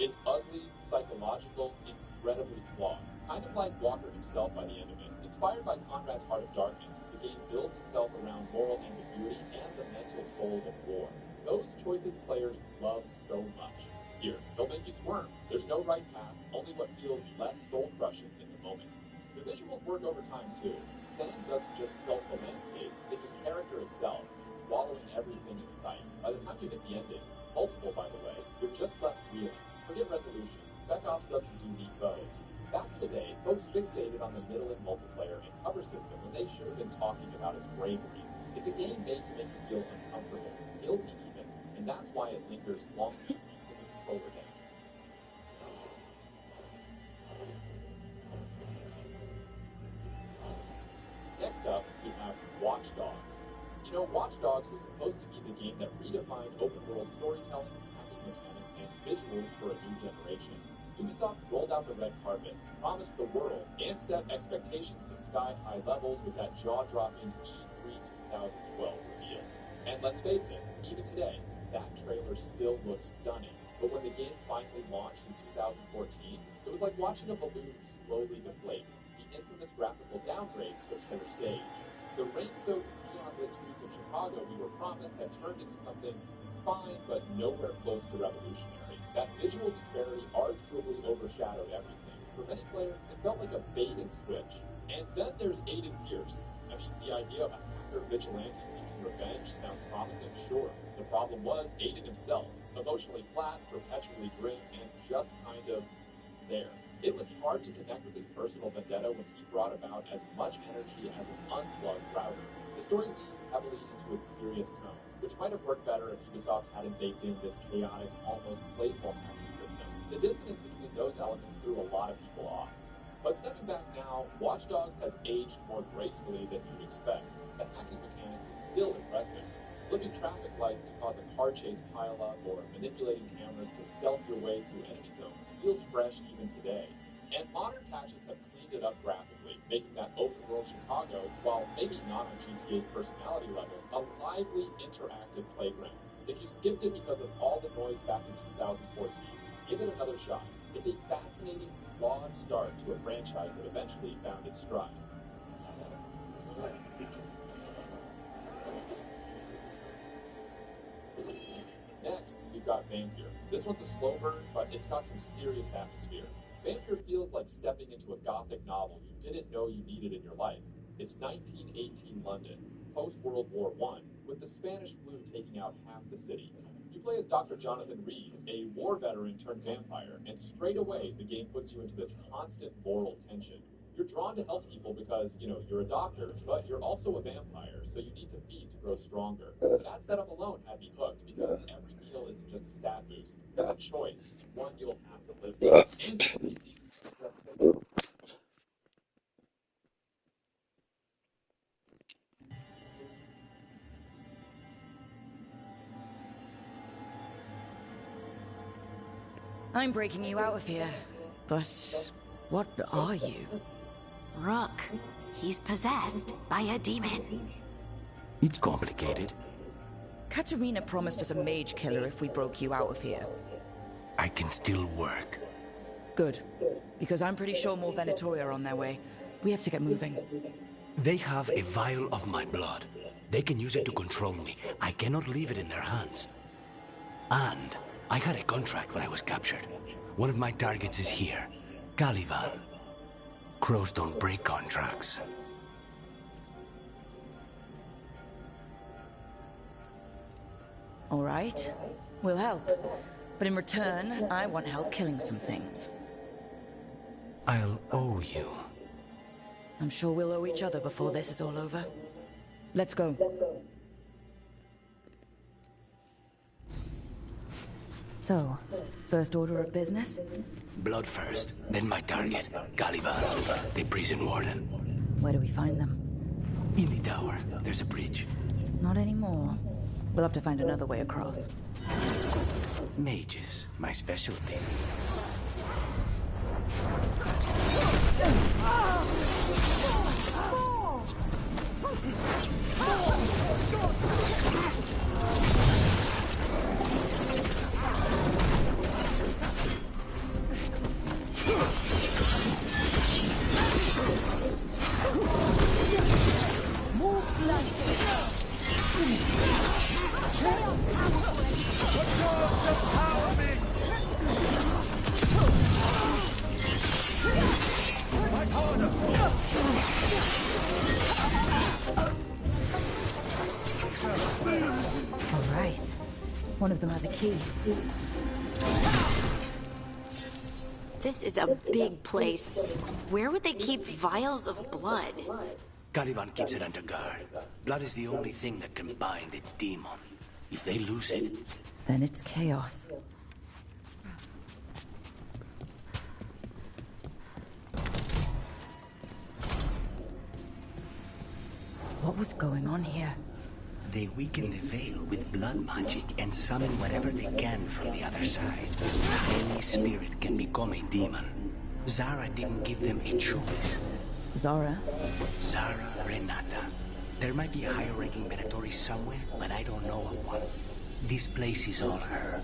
It's ugly, psychological, incredibly flawed. Kind of like Walker himself by the end of it. Inspired by Conrad's Heart of Darkness, the game builds itself around moral ambiguity and the mental toll of war. Those choices players love so much. Here, they'll make you squirm. There's no right path, only what feels less soul-crushing in the moment. The visuals work over time too. Sand doesn't just sculpt the landscape, it's a character itself, swallowing everything in sight. By the time you hit the endings, multiple by the way, you're just left reeling. Forget resolution. Spec Ops doesn't do neat bows. Back in the day, folks fixated on the middling multiplayer and cover system when they should have been talking about its bravery. It's a game made to make you feel uncomfortable, guilty even, and that's why it lingers long after you put the controller down. Next up, we have Watch Dogs. You know, Watch Dogs was supposed to be the game that redefined open-world storytelling, hacking mechanics, and visuals for a new generation. Ubisoft rolled out the red carpet, promised the world, and set expectations to sky-high levels with that jaw-dropping E3 2012 reveal. And let's face it, even today, that trailer still looks stunning. But when the game finally launched in 2014, it was like watching a balloon slowly deflate. The infamous graphical downgrade took center stage. The rain-soaked, neon-lit streets of Chicago we were promised had turned into something fine, but nowhere close to revolutionary. That visual disparity arguably overshadowed everything. For many players, it felt like a bait and switch. And then there's Aiden Pierce. I mean, the idea of a hacker vigilante seeking revenge sounds promising, sure. The problem was Aiden himself, emotionally flat, perpetually grim, and just kind of there. It was hard to connect with his personal vendetta when he brought about as much energy as an unplugged router. The story leaned heavily into its serious tone, which might have worked better if Ubisoft hadn't baked in this chaotic, almost playful hacking system. The dissonance between those elements threw a lot of people off. But stepping back now, Watch Dogs has aged more gracefully than you'd expect. The hacking mechanics is still impressive. Flipping traffic lights to cause a car chase pileup or manipulating cameras to stealth your way through enemy zones feels fresh even today. And modern patches have cleaned it up graphically, making that open-world Chicago, while maybe not on GTA's personality level, a lively, interactive playground. If you skipped it because of all the noise back in 2014, give it another shot. It's a fascinating, flawed start to a franchise that eventually found its stride. Next, we've got Vampire. This one's a slow burn, but it's got some serious atmosphere. Vampire feels like stepping into a gothic novel you didn't know you needed in your life. It's 1918 London, post-World War I, with the Spanish flu taking out half the city. You play as Dr. Jonathan Reed, a war veteran turned vampire, and straight away the game puts you into this constant moral tension. You're drawn to help people because, you're a doctor, but you're also a vampire, so you need to feed to grow stronger. That setup alone had me hooked because every meal isn't just a stat boost. It's a choice, one you'll have to live with. And I'm breaking you out of here. But what are you? Rook. He's possessed by a demon. It's complicated. Katarina promised us a mage killer if we broke you out of here. I can still work. Good. Because I'm pretty sure more Venatori are on their way. We have to get moving. They have a vial of my blood. They can use it to control me. I cannot leave it in their hands. And I had a contract when I was captured. One of my targets is here, Caliban. Crows don't break contracts. All right. We'll help. But in return, I want help killing some things. I'll owe you. I'm sure we'll owe each other before this is all over. Let's go. So, first order of business? Blood first, then my target, Caliban, the prison warden. Where do we find them? In the tower. There's a bridge. Not anymore. We'll have to find another way across. Mages, my specialty. All right. One of them has a key. This is a big place. Where would they keep vials of blood? Caliban keeps it under guard. Blood is the only thing that can bind a demon. If they lose it... Then it's chaos. What was going on here? They weaken the veil with blood magic and summon whatever they can from the other side. Any spirit can become a demon. Zara didn't give them a choice. Zara? Zara Renata. There might be a higher-ranking Venatori somewhere, but I don't know of one. This place is all her.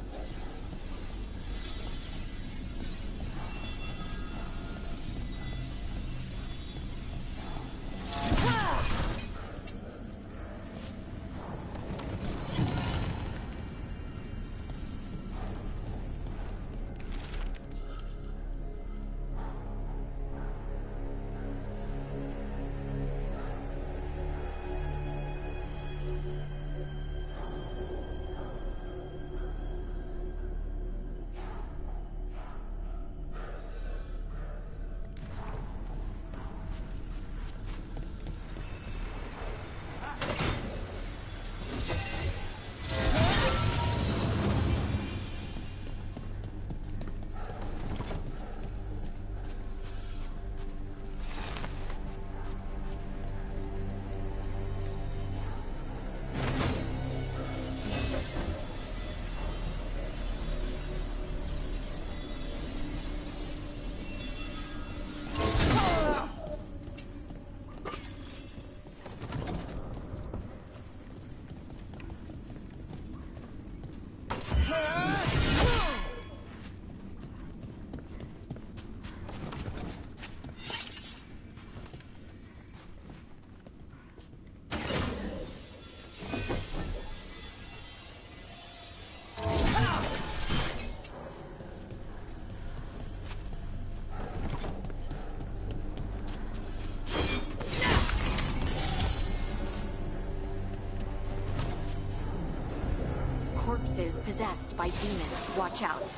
is possessed by demons. Watch out.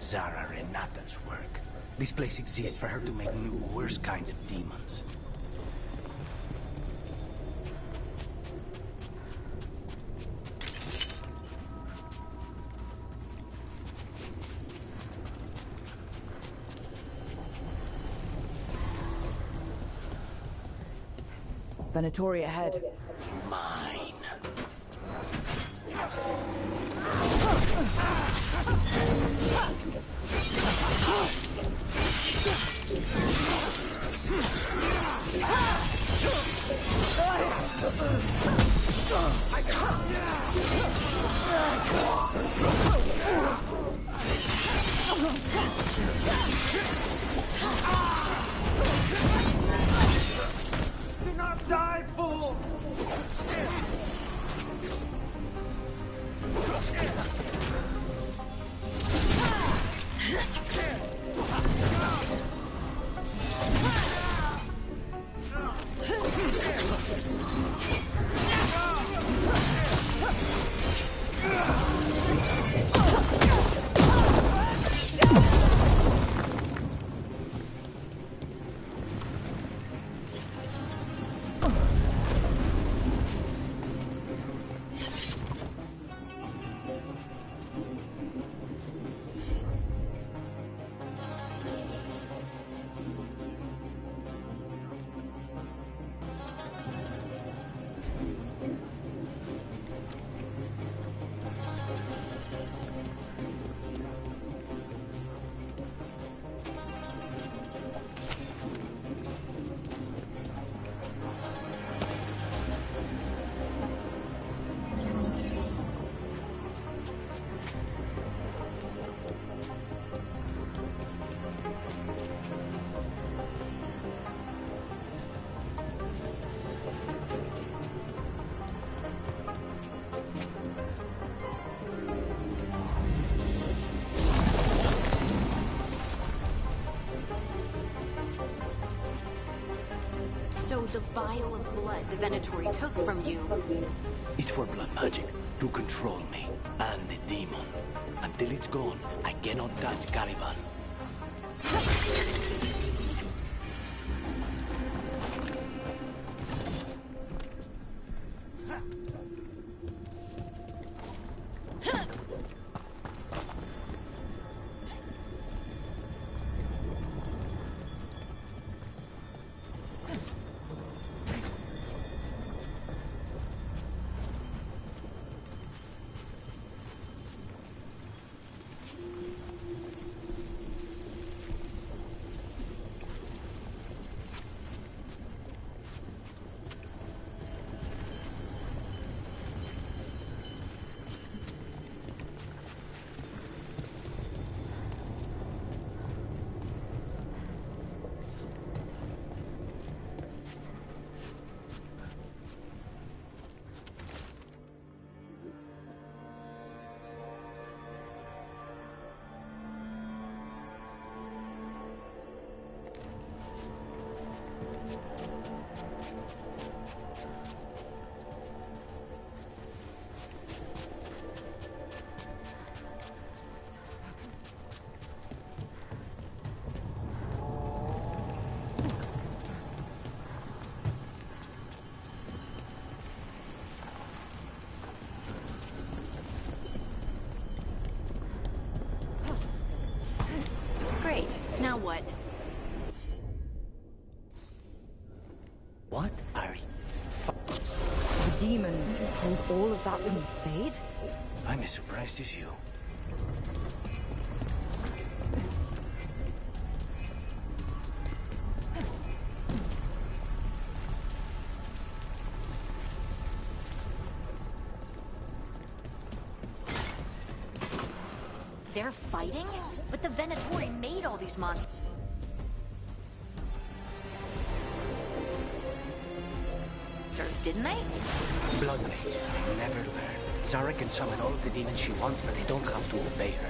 Zara Renata's work. This place exists for her to make new, worse kinds of demons. Venatori ahead. Mine. Do not die, fools! So the vial of blood the Venatori took from you... It's for blood magic, to control me, and the demon. Until it's gone, I cannot touch Caliban. Great. Now what? What are you? The demon pulled all of that from the Fade? I'm as surprised as you. They're fighting? But the Venatori made all these monsters. Didn't they? Blood mages, they never learn. Zara can summon all of the demons she wants, but they don't have to obey her.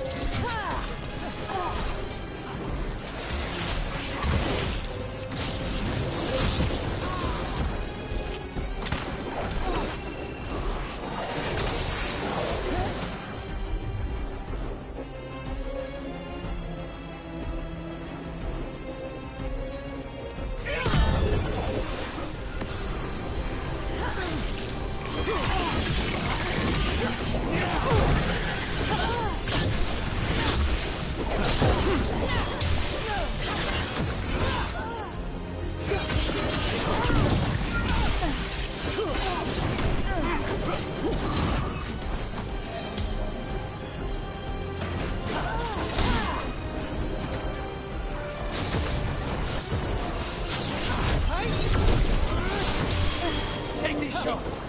shot!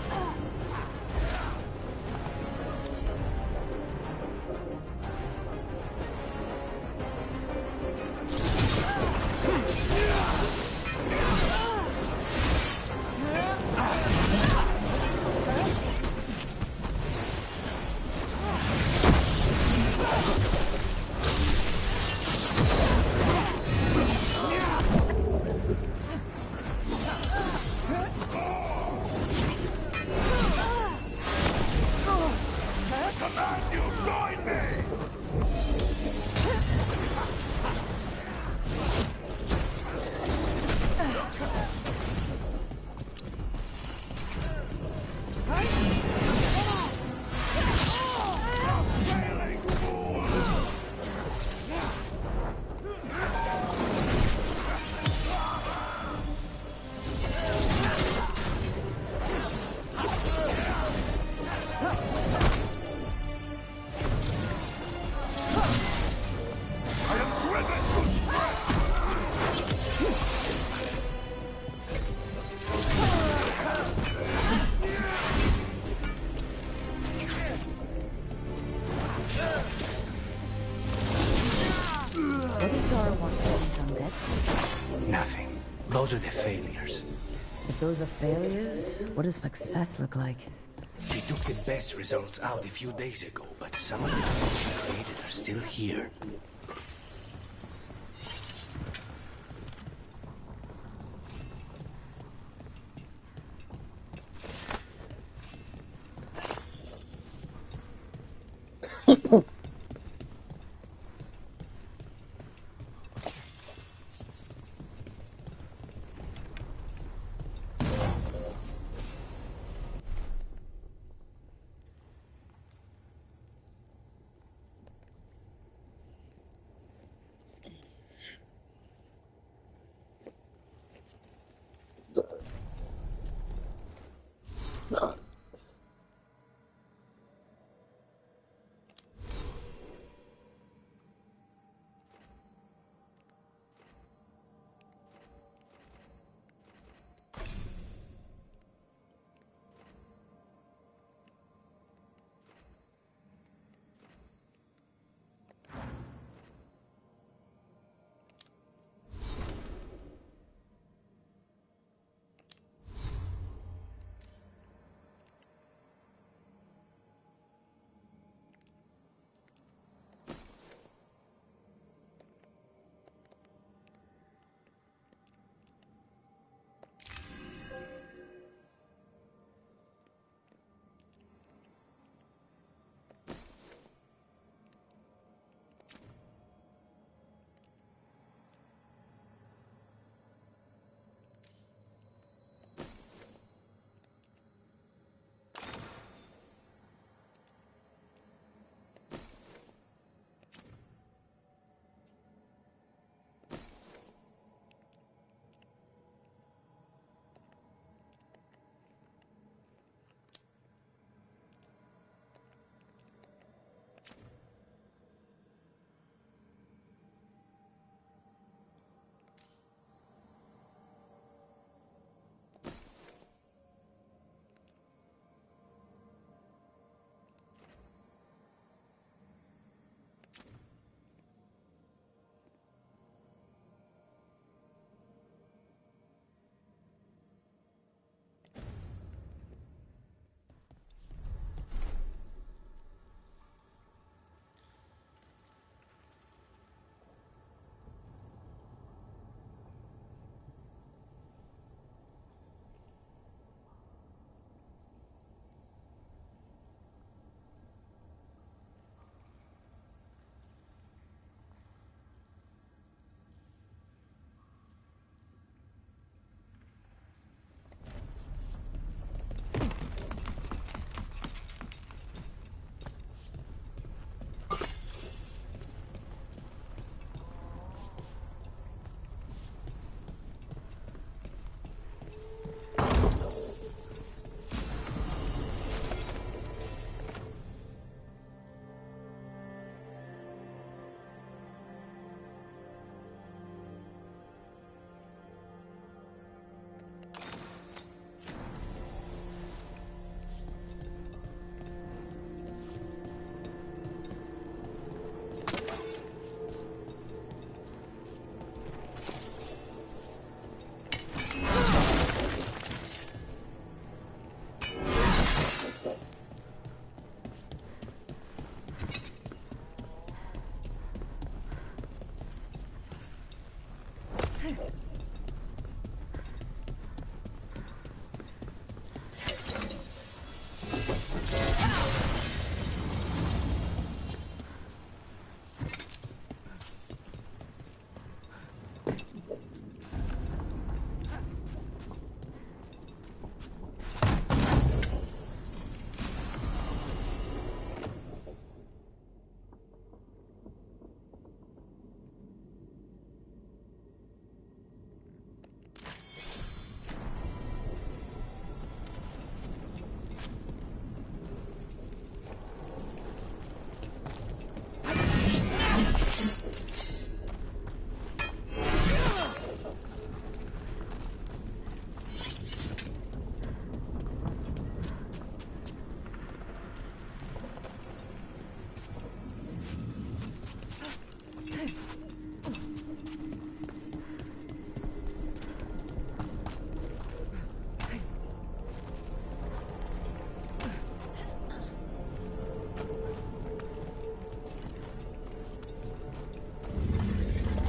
Nothing. Those are the failures. If those are failures, what does success look like? She took the best results out a few days ago, but some of the things she created are still here.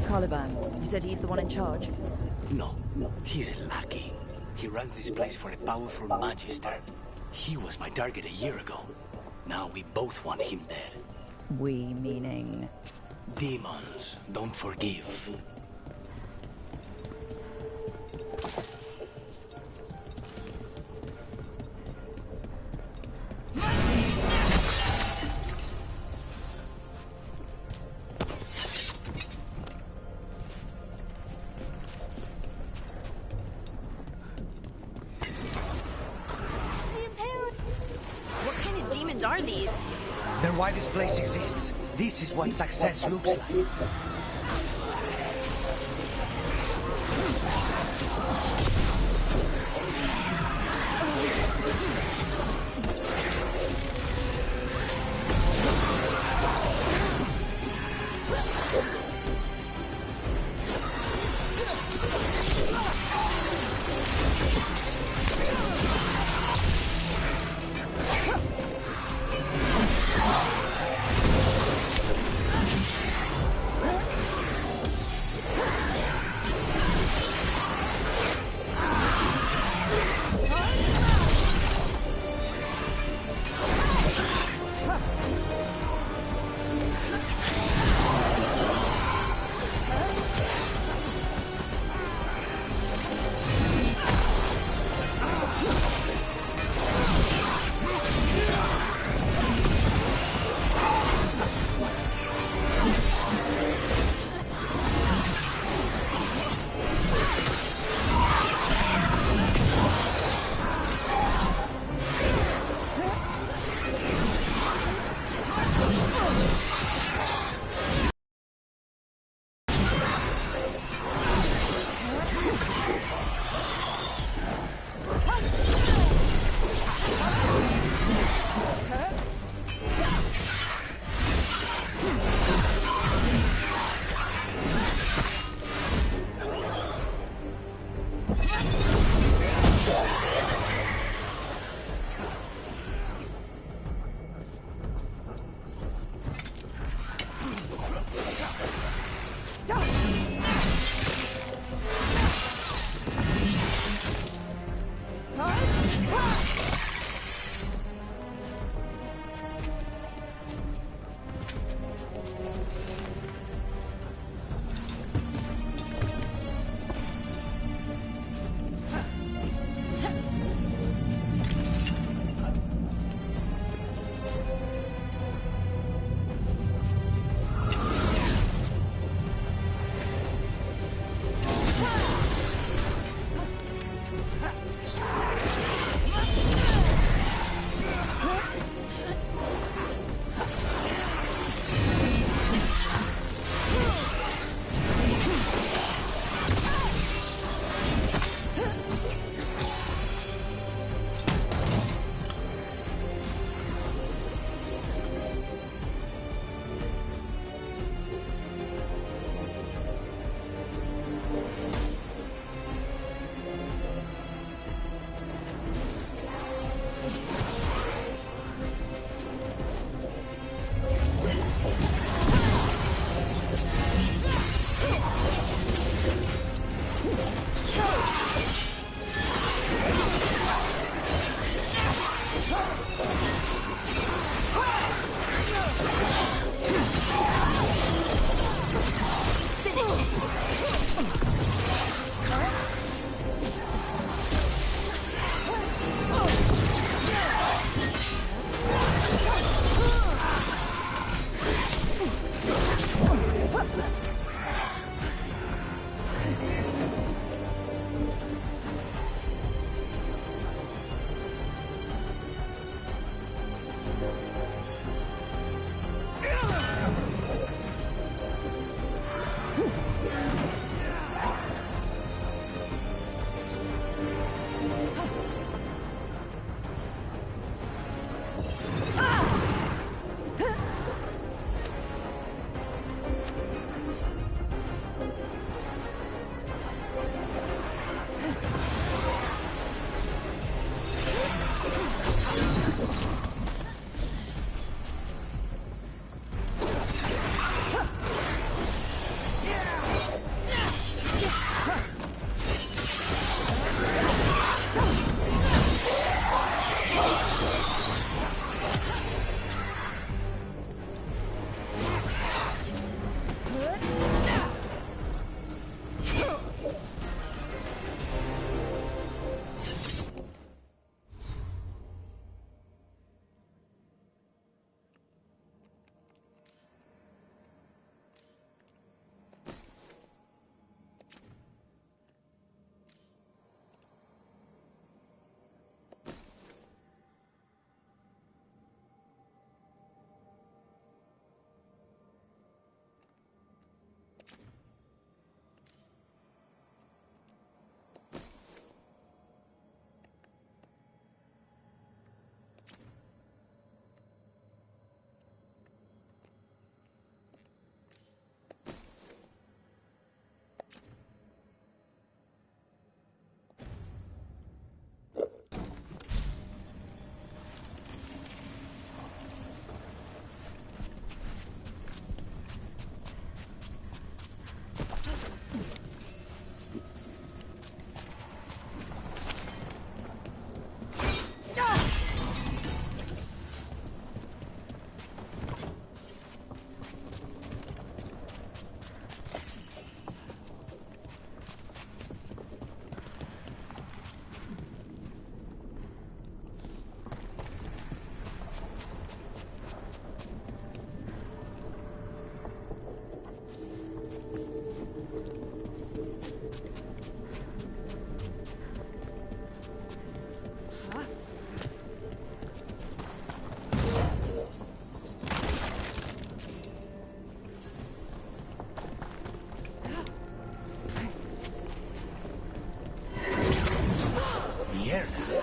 Caliban, you said he's the one in charge? No, he's a lackey. He runs this place for a powerful magister. He was my target a year ago. Now we both want him dead. We meaning? Demons don't forgive. What kind of demons are these? They're why this place exists. This is what success looks like.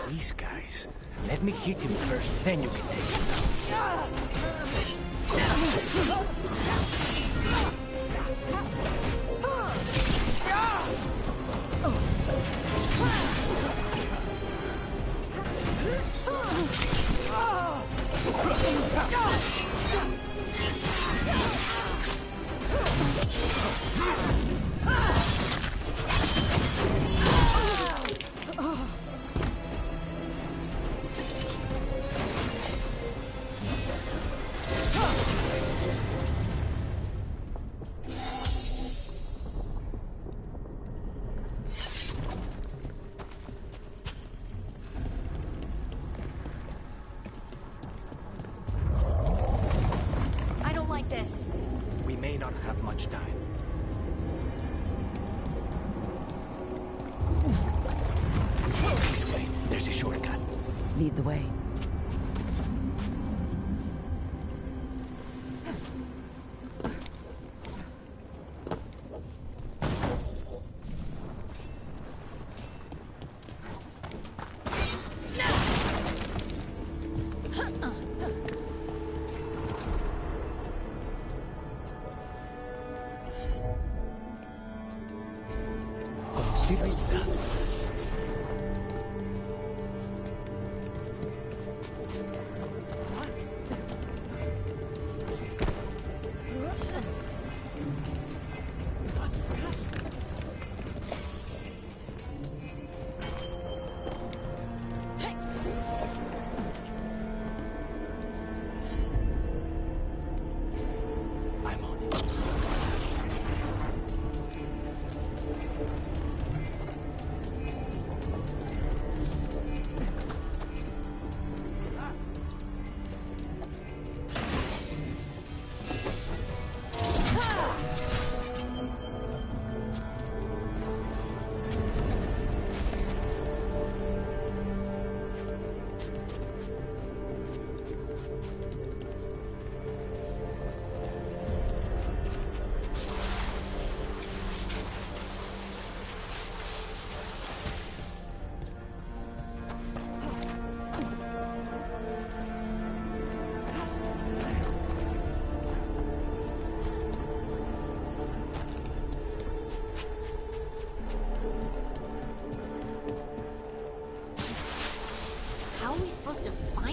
These guys. Let me hit him first, then you can take him down. We may not have much time. This way. There's a shortcut. Lead the way.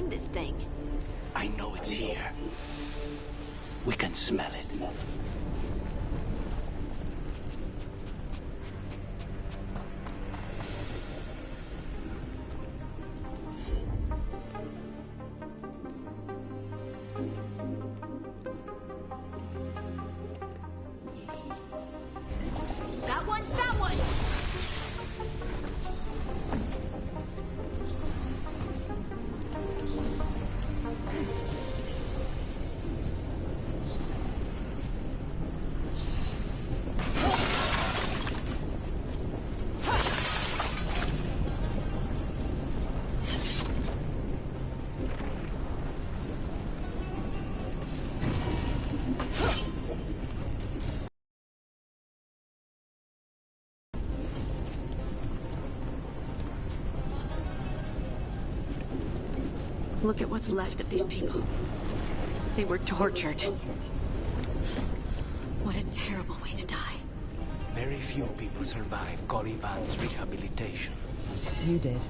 This thing. I know it's here. We can smell it. That one, that one! Look at what's left of these people. They were tortured. What a terrible way to die. Very few people survive Calivan's rehabilitation. You did.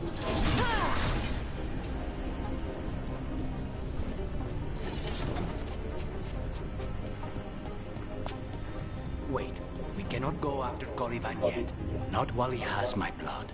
Wait, we cannot go after Calivan yet. Not while he has my blood.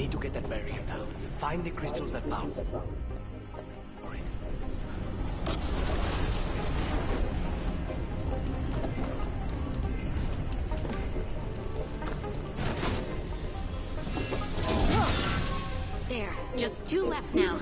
need to get that barrier down. Find the crystals that power. All right. There, just 2 left now.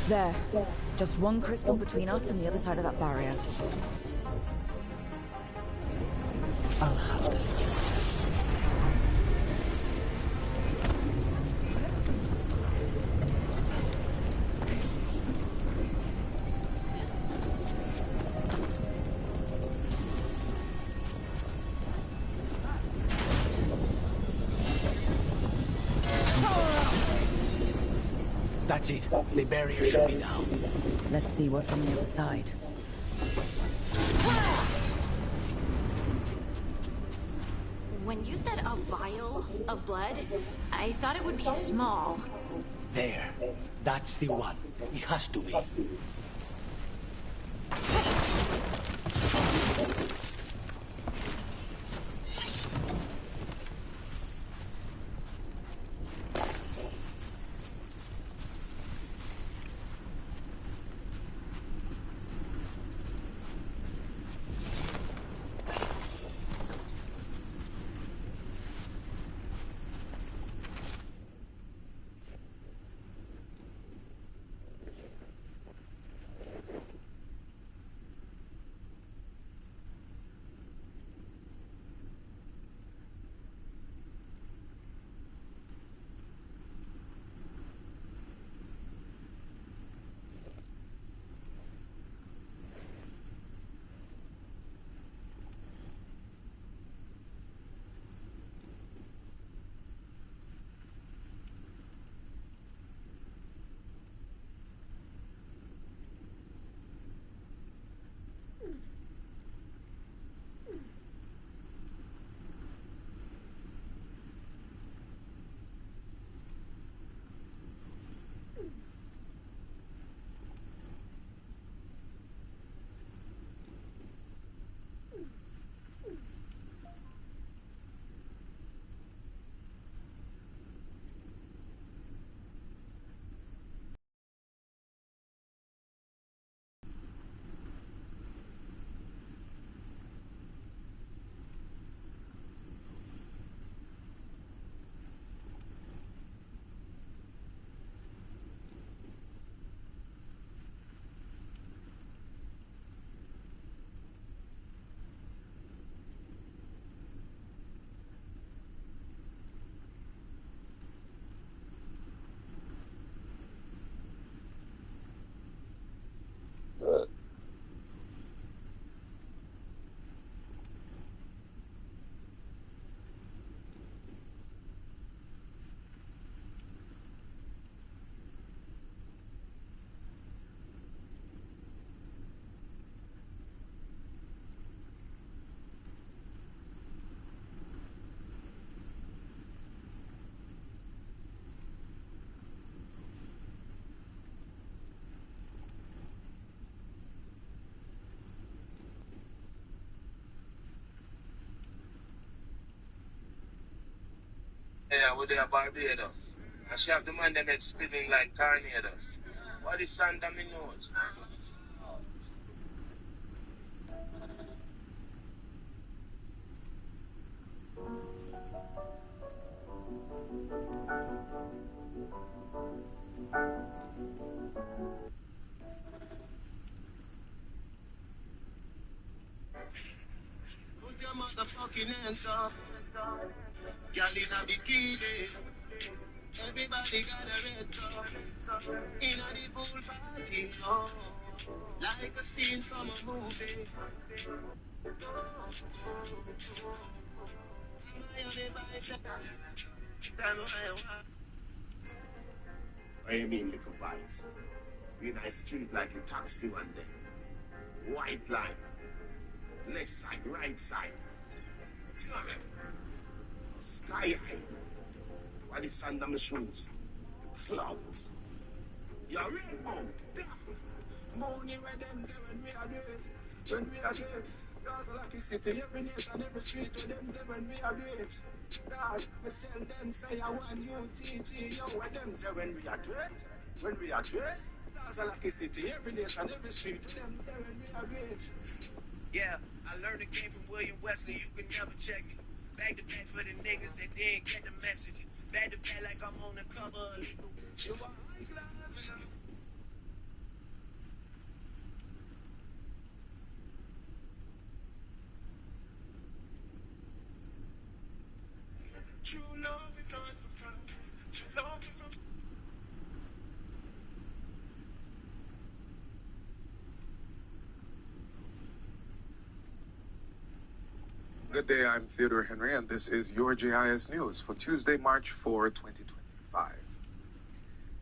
There. Just one crystal between us and the other side of that barrier. I'll have to. That's it. The barrier should be down. Let's see what's on the other side. When you said a vial of blood, I thought it would be small. There. That's the one. It has to be. Yeah, we're there Barbados. And she have the man them head spinning like tornadoes. What is under me nose? Put your motherfucking hands up. Girl in a bikini. Everybody got a red cup. In a the pool party. Oh, like a scene from a movie. What do you mean, little vibes? We in a street like a taxi one day. White line. Left side, right side. Sorry. Sky high. What is under my shoes? The clouds. Your rainbow. Morning where them there when we are great. When we are great. Gaza like a city, every nation, every street with them there when we are great. God, I tell them, say I want you, TG, yo, with them there when we are great. When we are great. Gaza like a city, every nation, every street with them there when we are great. Yeah, I learned the game from William Wesley, you can never check it. Back to back for the niggas that didn't get the message. Back to back like I'm on the cover of Legal. You are high class. True love is hard to find. True love is hard. Good day, I'm Theodore Henry, and this is your JIS News for Tuesday, March 4, 2025.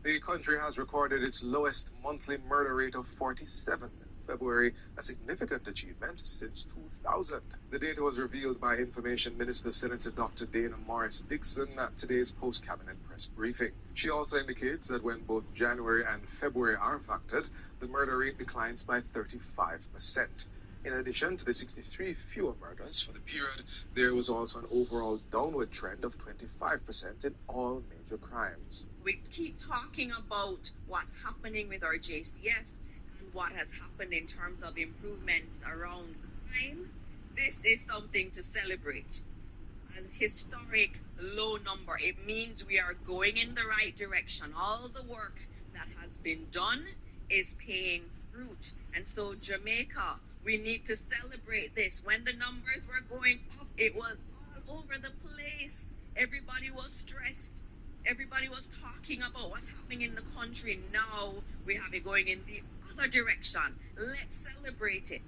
The country has recorded its lowest monthly murder rate of 47 in February, a significant achievement since 2000. The data was revealed by Information Minister Senator Dr. Dana Morris Dixon at today's post-cabinet press briefing. She also indicates that when both January and February are factored, the murder rate declines by 35%. In addition to the 63 fewer murders for the period, there was also an overall downward trend of 25% in all major crimes. We keep talking about what's happening with our JCF and what has happened in terms of improvements around crime. This is something to celebrate. An historic low number. It means we are going in the right direction. All the work that has been done is paying fruit. And so Jamaica, we need to celebrate this. When the numbers were going up, it was all over the place. Everybody was stressed. Everybody was talking about what's happening in the country. Now we have it going in the other direction. Let's celebrate it.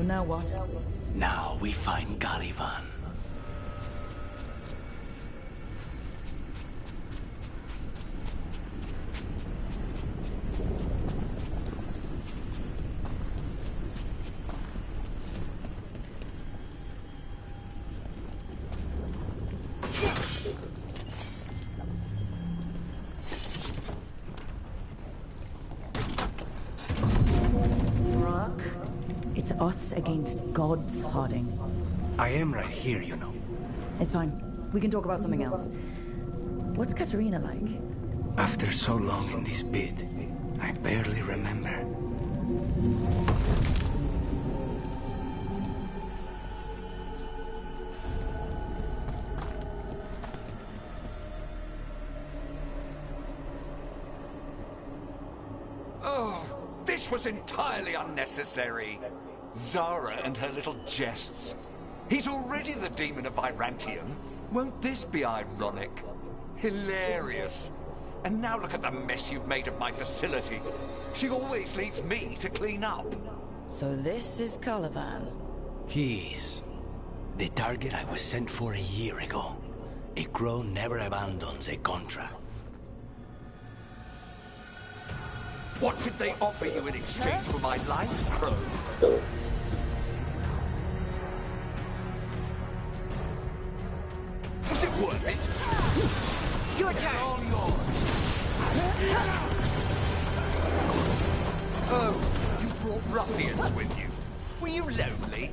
now what? Now we find Caliban. It's us against gods, Harding. I am right here, you know. It's fine. We can talk about something else. What's Katerina like? After so long in this pit, I barely remember. Oh, this was entirely unnecessary. Zara and her little jests. He's already the demon of Virantium. Won't this be ironic? Hilarious. And now look at the mess you've made of my facility. She always leaves me to clean up. So this is Caliban. He is. The target I was sent for a year ago. A crow never abandons a contract. What did they offer you in exchange for my life, Crow? Was it worth it? Your turn. All yours. Oh, you brought ruffians with you. Were you lonely?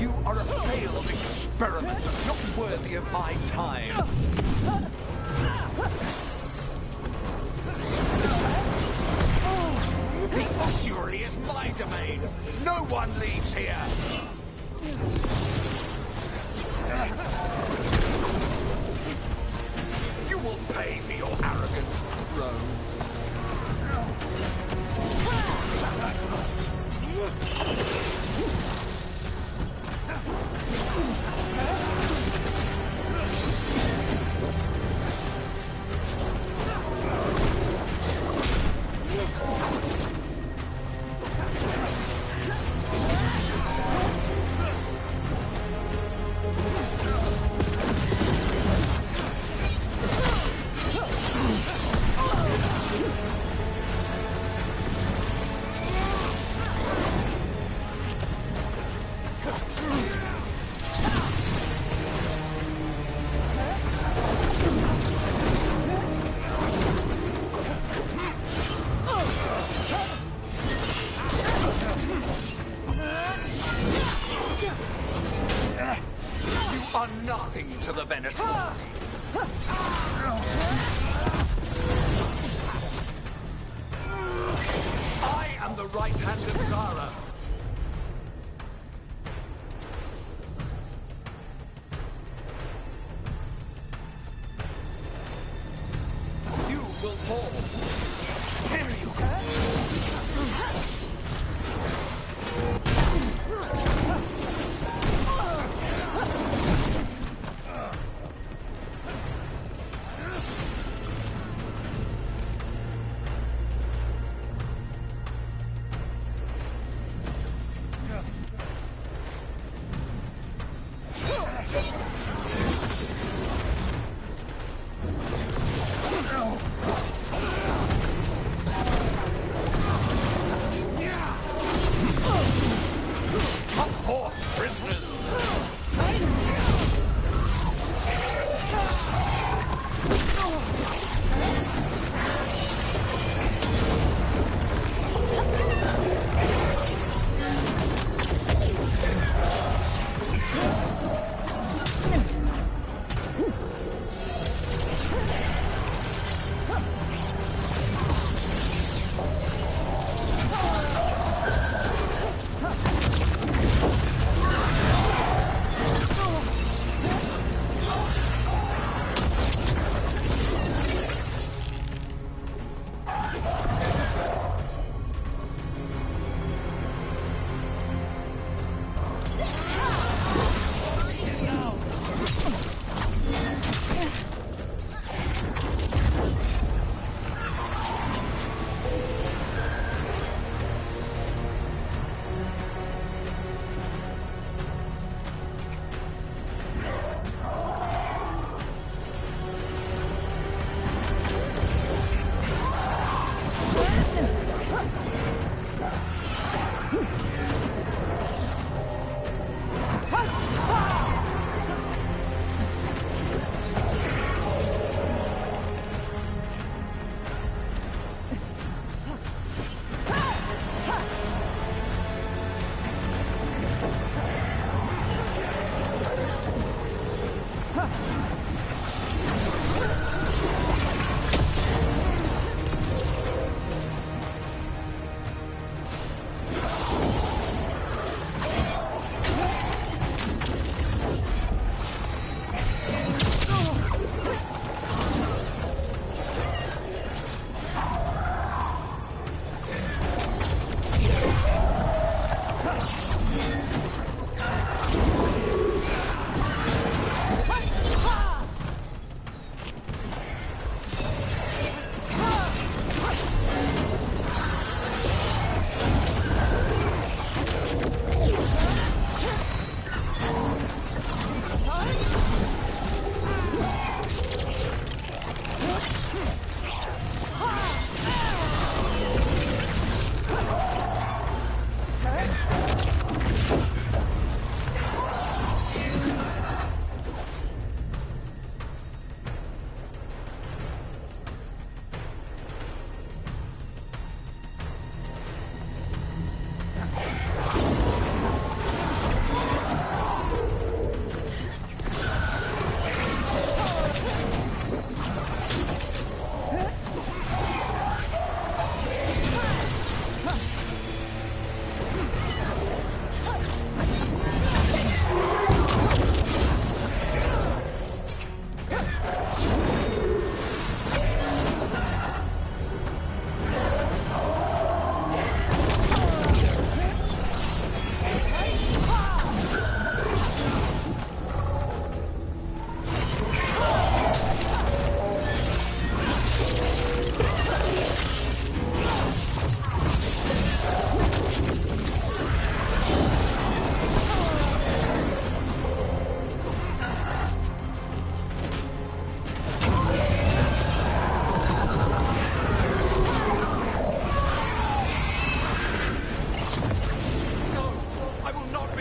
You are a failed experiment, not worthy of my time. The ossuary is my domain. No one leaves here. You will pay for your arrogance, Crow. Nothing to the Venator. I am the right hand of Zara. You will fall. Here you go.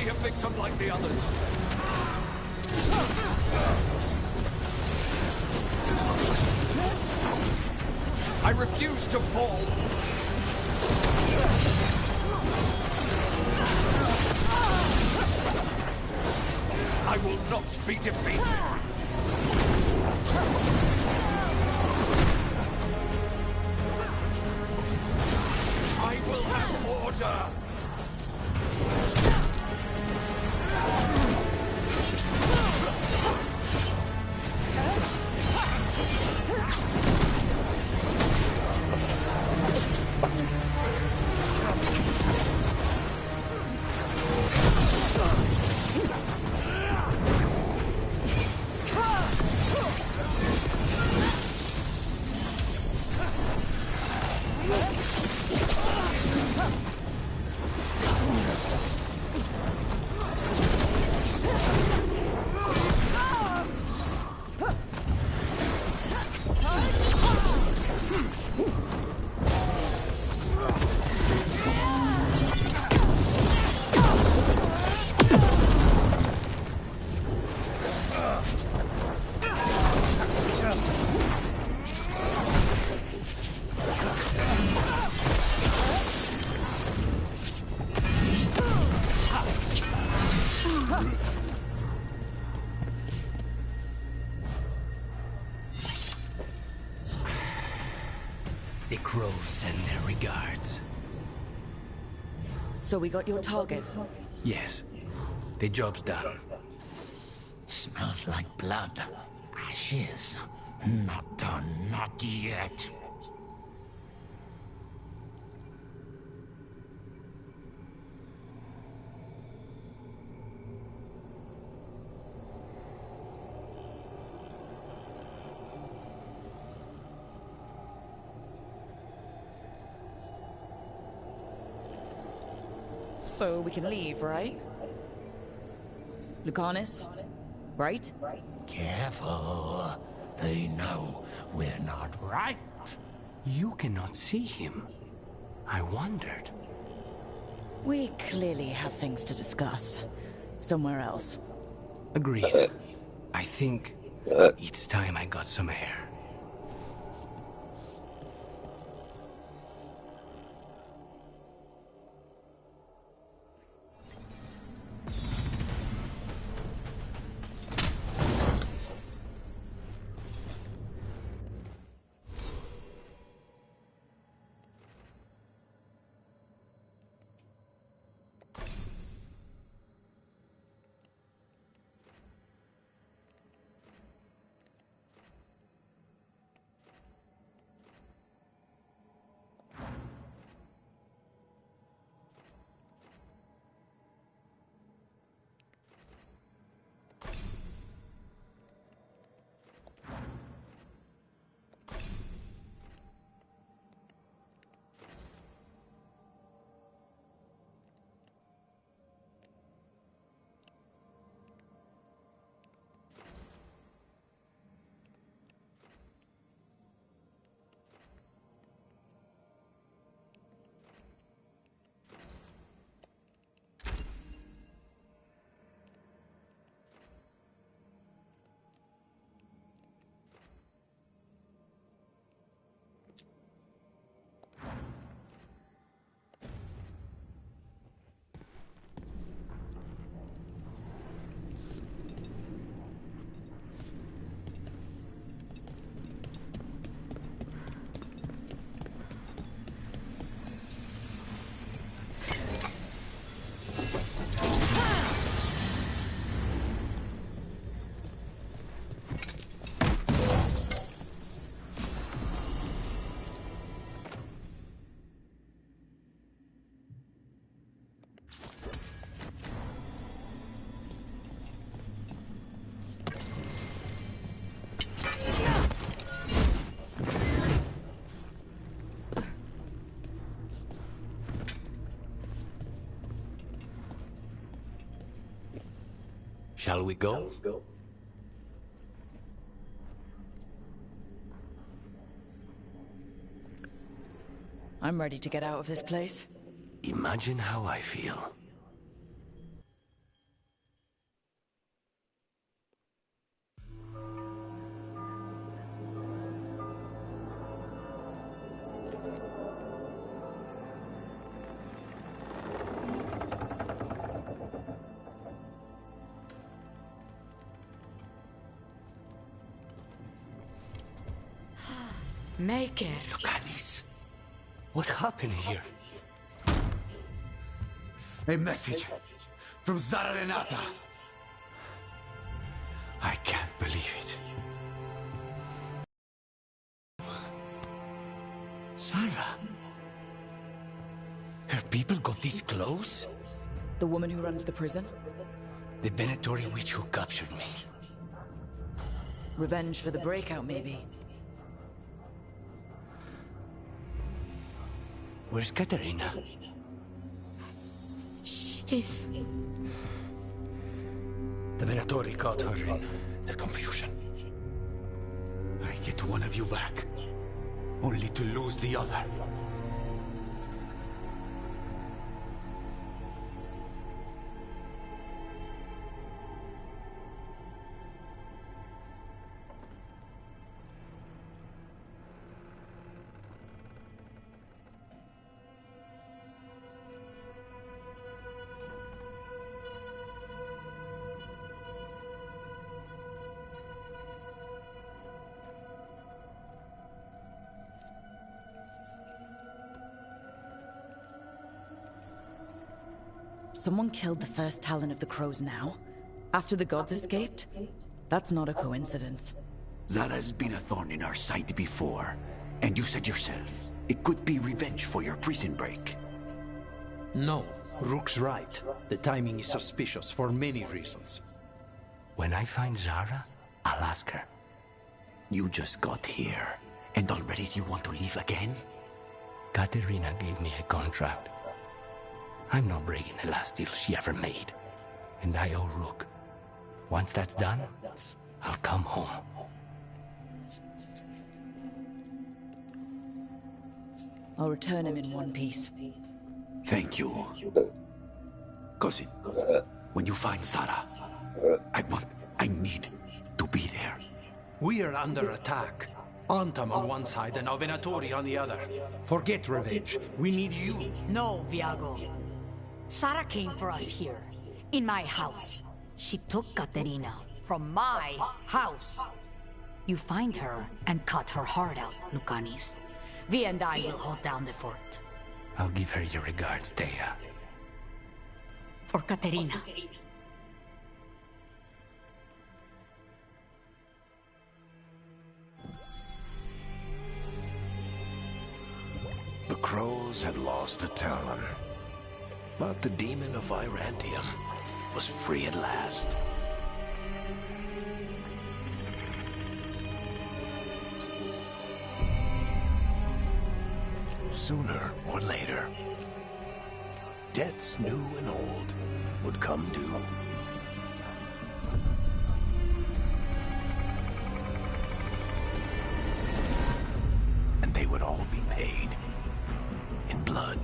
be a victim like the others. I refuse to fall. I will not be defeated. I will have order. The crows send their regards. So we got your target? Yes. The job's done. Smells like blood. Ashes. Not done, not yet. So we can leave, right? Lucanus? Right? Careful. They know we're not right. You cannot see him. I wondered. We clearly have things to discuss. Somewhere else. Agreed. I think it's time I got some air. Shall we go? I'm ready to get out of this place. Imagine how I feel. Make it. Lucanis, what happened here? A message from Zara Renata. I can't believe it. Zara? Her people got this close? The woman who runs the prison? The Venatori witch who captured me. Revenge for the breakout, maybe. Where's Katerina? She's... The Venatori caught her in the confusion. I get one of you back, only to lose the other. Someone killed the first Talon of the Crows now? After the gods escaped? That's not a coincidence. Zara's been a thorn in our side before. And you said yourself, it could be revenge for your prison break. No, Rook's right. The timing is suspicious for many reasons. When I find Zara, I'll ask her. You just got here, and already you want to leave again? Katerina gave me a contract. I'm not breaking the last deal she ever made. And I owe Rook. Once that's done, I'll come home. I'll return him in one piece. Thank you. Cousin, when you find Zara, I need to be there. We are under attack. Antam on one side and Venatori on the other. Forget revenge. We need you. No, Viago. Zara came for us here, in my house. She took Katerina from my house. You find her and cut her heart out, Lucanis. Vi and I will hold down the fort. I'll give her your regards, Thea. For Katerina. The Crows had lost a Talon. But the demon of Virantium was free at last. Sooner or later, debts new and old would come due. And they would all be paid in blood.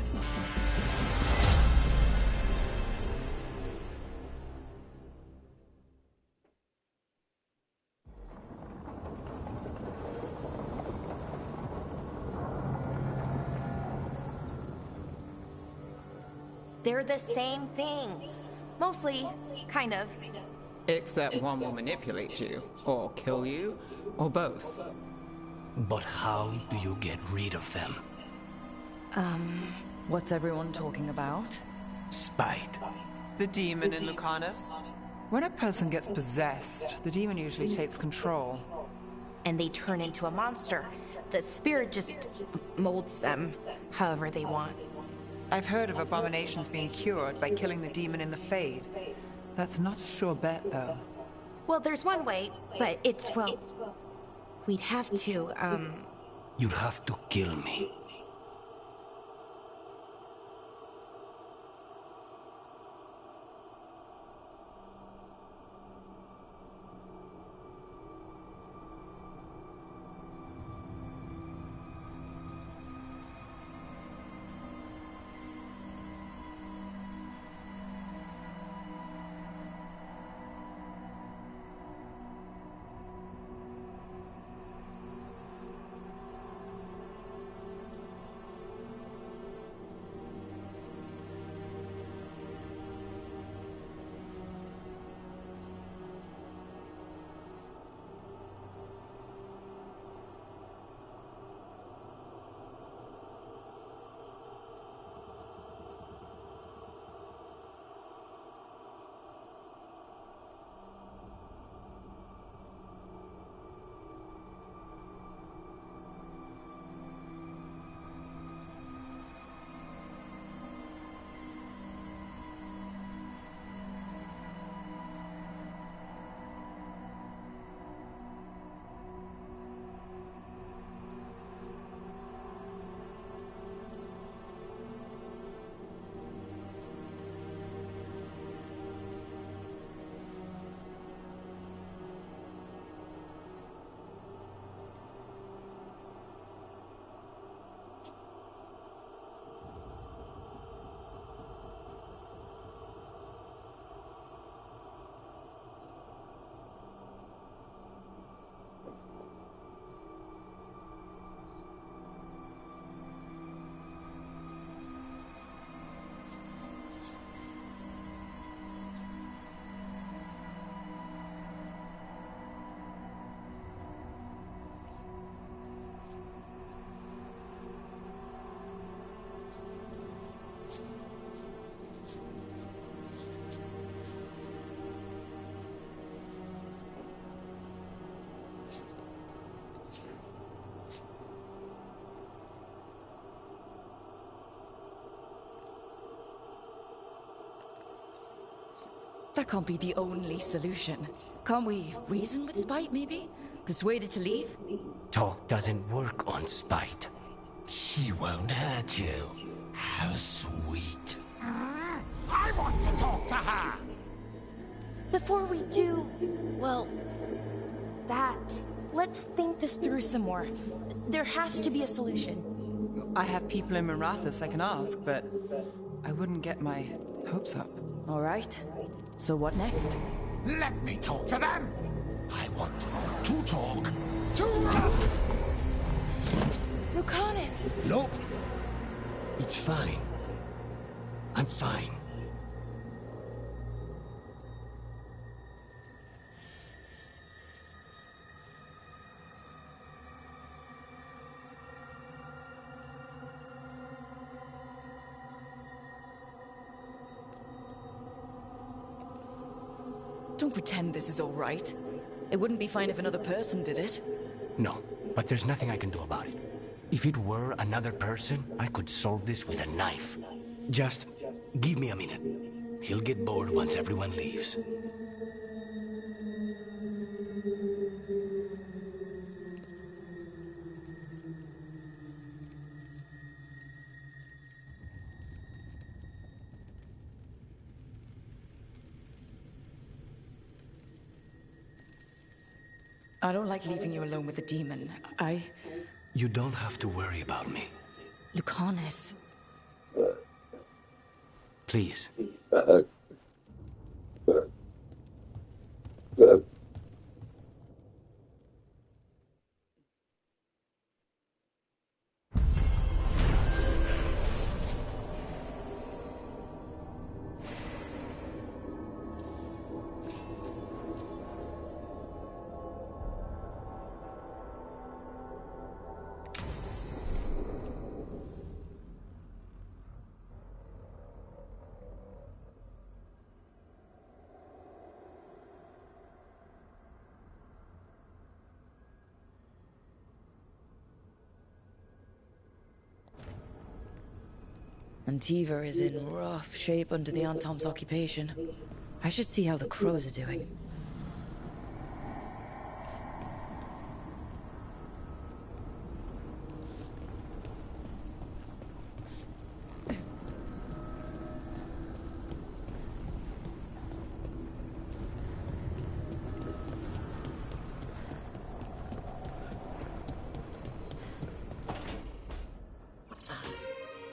They're the same thing. Mostly, kind of. Except one will manipulate you, or kill you, or both. But how do you get rid of them? What's everyone talking about? Spite. The demon in Lucanus. When a person gets possessed, the demon usually takes control. And they turn into a monster. The spirit just molds them however they want. I've heard of abominations being cured by killing the demon in the Fade. That's not a sure bet, though. Well, there's one way, but it's, well... We'd have to, You'd have to kill me. That can't be the only solution. Can't we reason with Spite, maybe? Persuade it to leave? Talk doesn't work on Spite. She won't hurt you. How sweet. I want to talk to her! Before we do, well, that, let's think this through some more. There has to be a solution. I have people in Marathas I can ask, but I wouldn't get my hopes up. All right. So what next? Let me talk to them! I want to talk to... Lucanus! Nope. It's fine. I'm fine. Don't pretend this is all right. It wouldn't be fine if another person did it. No, but there's nothing I can do about it. If it were another person, I could solve this with a knife. Just give me a minute. He'll get bored once everyone leaves. I don't like leaving you alone with the demon. You don't have to worry about me. Lucanus. Please. Antiva is in rough shape under the Antom's occupation. I should see how the crows are doing.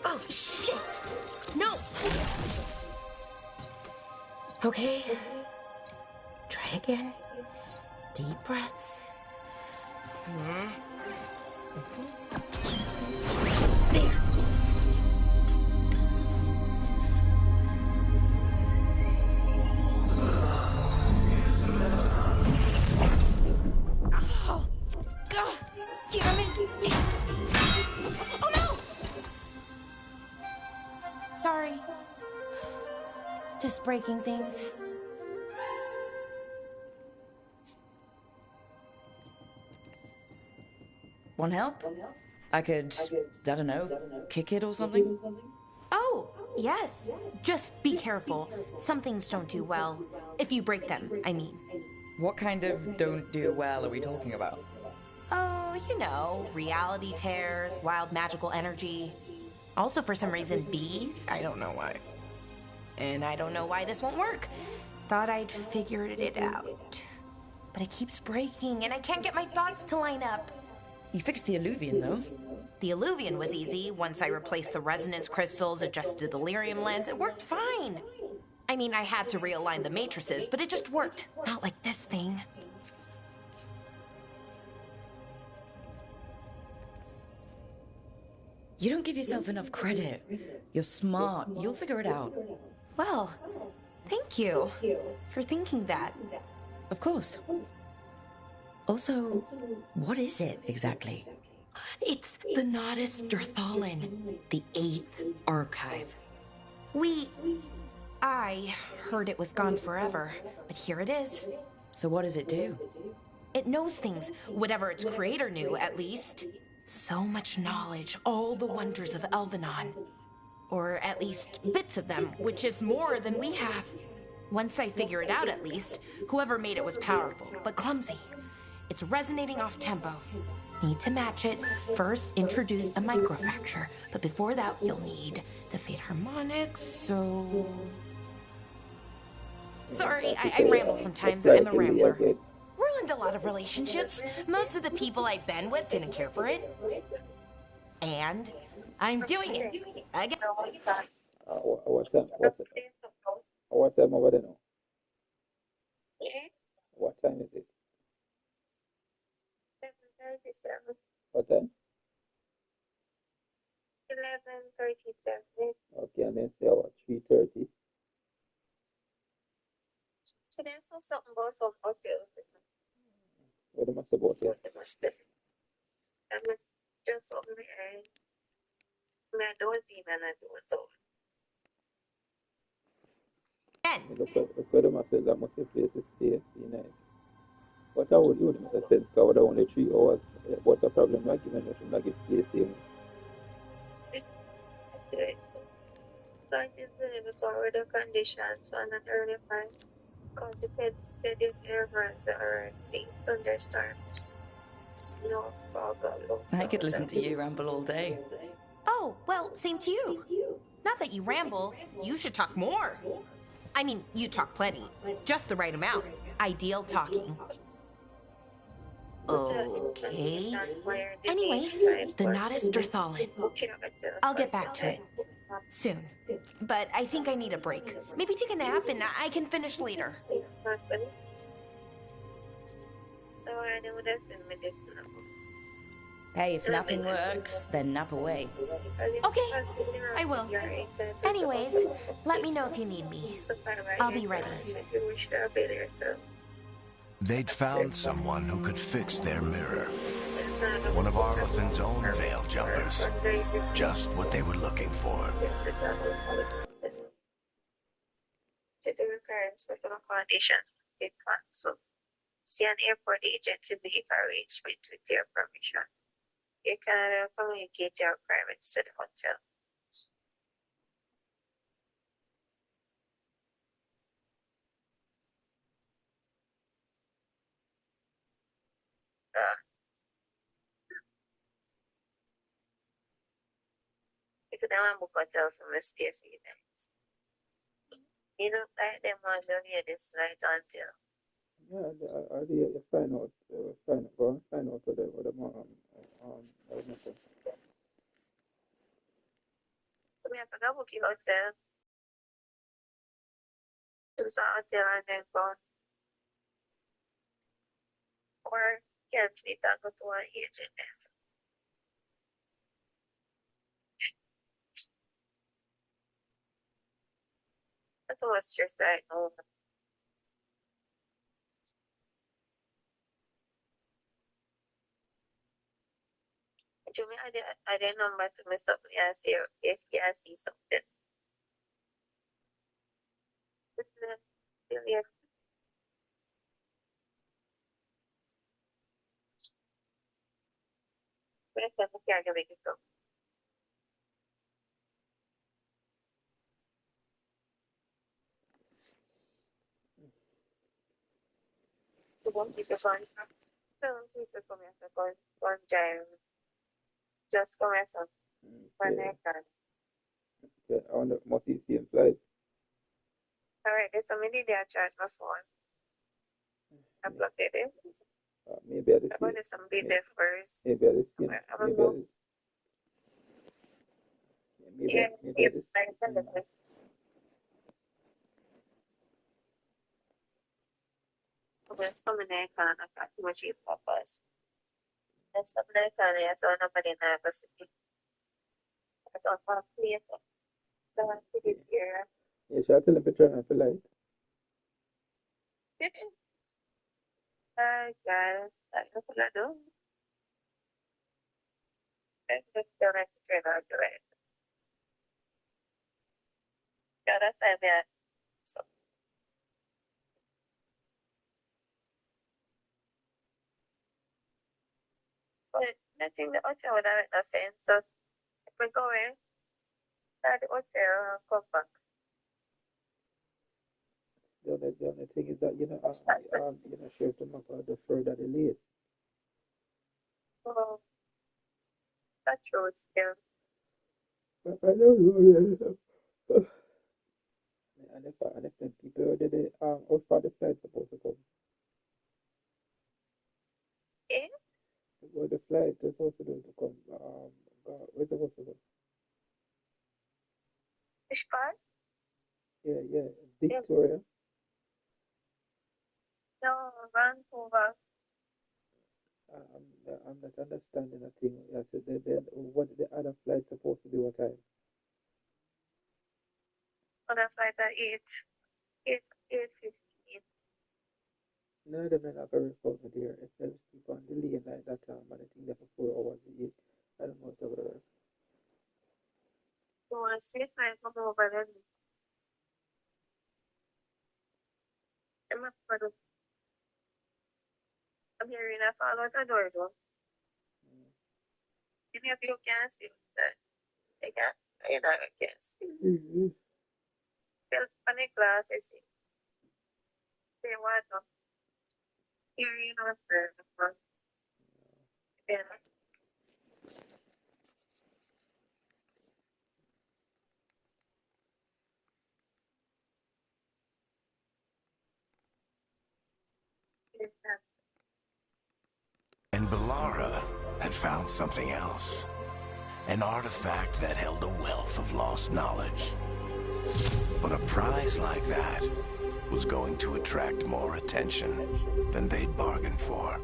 Oh, shit! No! Okay. Try again. Deep breaths. There. Oh, God, damn it! Oh no! Sorry. Just breaking things. Want help? I could, I don't know, kick it or something? Oh, yes. Just be careful. Some things don't do well. If you break them, I mean. What kind of don't do well are we talking about? Oh, you know, reality tears, wild magical energy. Also, for some reason, bees. I don't know why. And I don't know why this won't work. Thought I'd figured it out. But it keeps breaking, and I can't get my thoughts to line up. You fixed the Illuvian, though. The Illuvian was easy. Once I replaced the resonance crystals, adjusted the lyrium lens, it worked fine. I mean, I had to realign the matrices, but it just worked. Not like this thing. You don't give yourself enough credit. You're smart. You'll figure it out. Well, thank you for thinking that. Of course. Also, what is it exactly? It's the Nodus Dirthalin, the 8th archive. I heard it was gone forever, but here it is. So what does it do? It knows things, whatever its creator knew, at least. So much knowledge, all the wonders of Elvenon. Or at least bits of them, which is more than we have. Once I figure it out, at least, whoever made it was powerful, but clumsy. It's resonating off tempo. Need to match it. First, introduce a microfracture, but before that, you'll need the Fate Harmonics, so... Sorry, I ramble sometimes. I'm a rambler. Ruined a lot of relationships. Most of the people I've been with didn't care for it. And I'm doing it. Again. What time? What time over there now? What time is it? 7:37. What time? 11:37. Okay, and then say what? 3:30. So there's still something about some hotels. What am I supposed to say? I'm just open my doors even and do so. Look at them, I said that must be a place to stay, be nice. But I would make a sense, because we're only 3 hours. What a problem, not giving you should not give place here. So I just live for weather conditions on an early flight. Because it had steady air runs or deep thunderstorms, snow, fog, low. I could listen to you ramble all day. Oh, well, same to you. Not that you ramble, you should talk more. I mean, you talk plenty. Just the right amount. Ideal talking. Okay. Anyway, the Nodus Dirthalin. I'll get back to it. Soon. But I think I need a break. Maybe take a nap and I can finish later. Hey, if napping works, then nap away. Okay, I will. Anyways, let me know if you need me. I'll be ready. They'd found someone who could fix their mirror. One of Arlathan's own Veil Jumpers. Just what they were looking for. To the recurrent special accommodation, they cancel. See an airport agent to make arrangement with their permission. You can communicate your requirements to the hotel. You can now book hotels from the stay for you guys. You know, like them ones will hear this right until. Yeah, you find out, go and find out what them We have to go book your hotel. Choose a hotel and then go. Or cancel it and go to an agent. That's all stress I know. To me, I didn't number to mess up and see if I see something. Yeah. But I can't make it up. Some people come here go and drive. Just come here some when I can. Yeah, I wonder, must he see him flight? Alright, there's some minute there I charge my phone. I plugged it in. Maybe I just I wanted some bit there first. Maybe I just see him. Yeah, there's some in there can I got too much eat purpose. There's some in there can so nobody knows go see. That's on my place. So I see this here. Yeah, shall I tell him to turn off the light? I got it. That's what I do. Let's just don't have to turn on the light. Yeah, that's it. So Nothing the hotel would make no sense. So if we go in at the hotel and come back. The only thing is that share to map out the further delays. Oh, that's true still. I don't know. And if the people already how far the flight supposed to come? Eh? Well, the flight is supposed to come. Where's it supposed to go? Which part? Yeah, Victoria. No, Vancouver. I'm not understanding a thing. I said what the other flight supposed to be what time? Other flight at 8:15. None of them are not going to report me there. If there's people on delay like that time, and I think that for 4 hours, I don't know what's over there. So a straight flight come over then. I'm hearing a fall out a door though. Any of you can see that? I can't. I can't see. Well, on the glass, I see. They want to hearing or the then And Bellara had found something else. An artifact that held a wealth of lost knowledge. But a prize like that was going to attract more attention than they'd bargained for.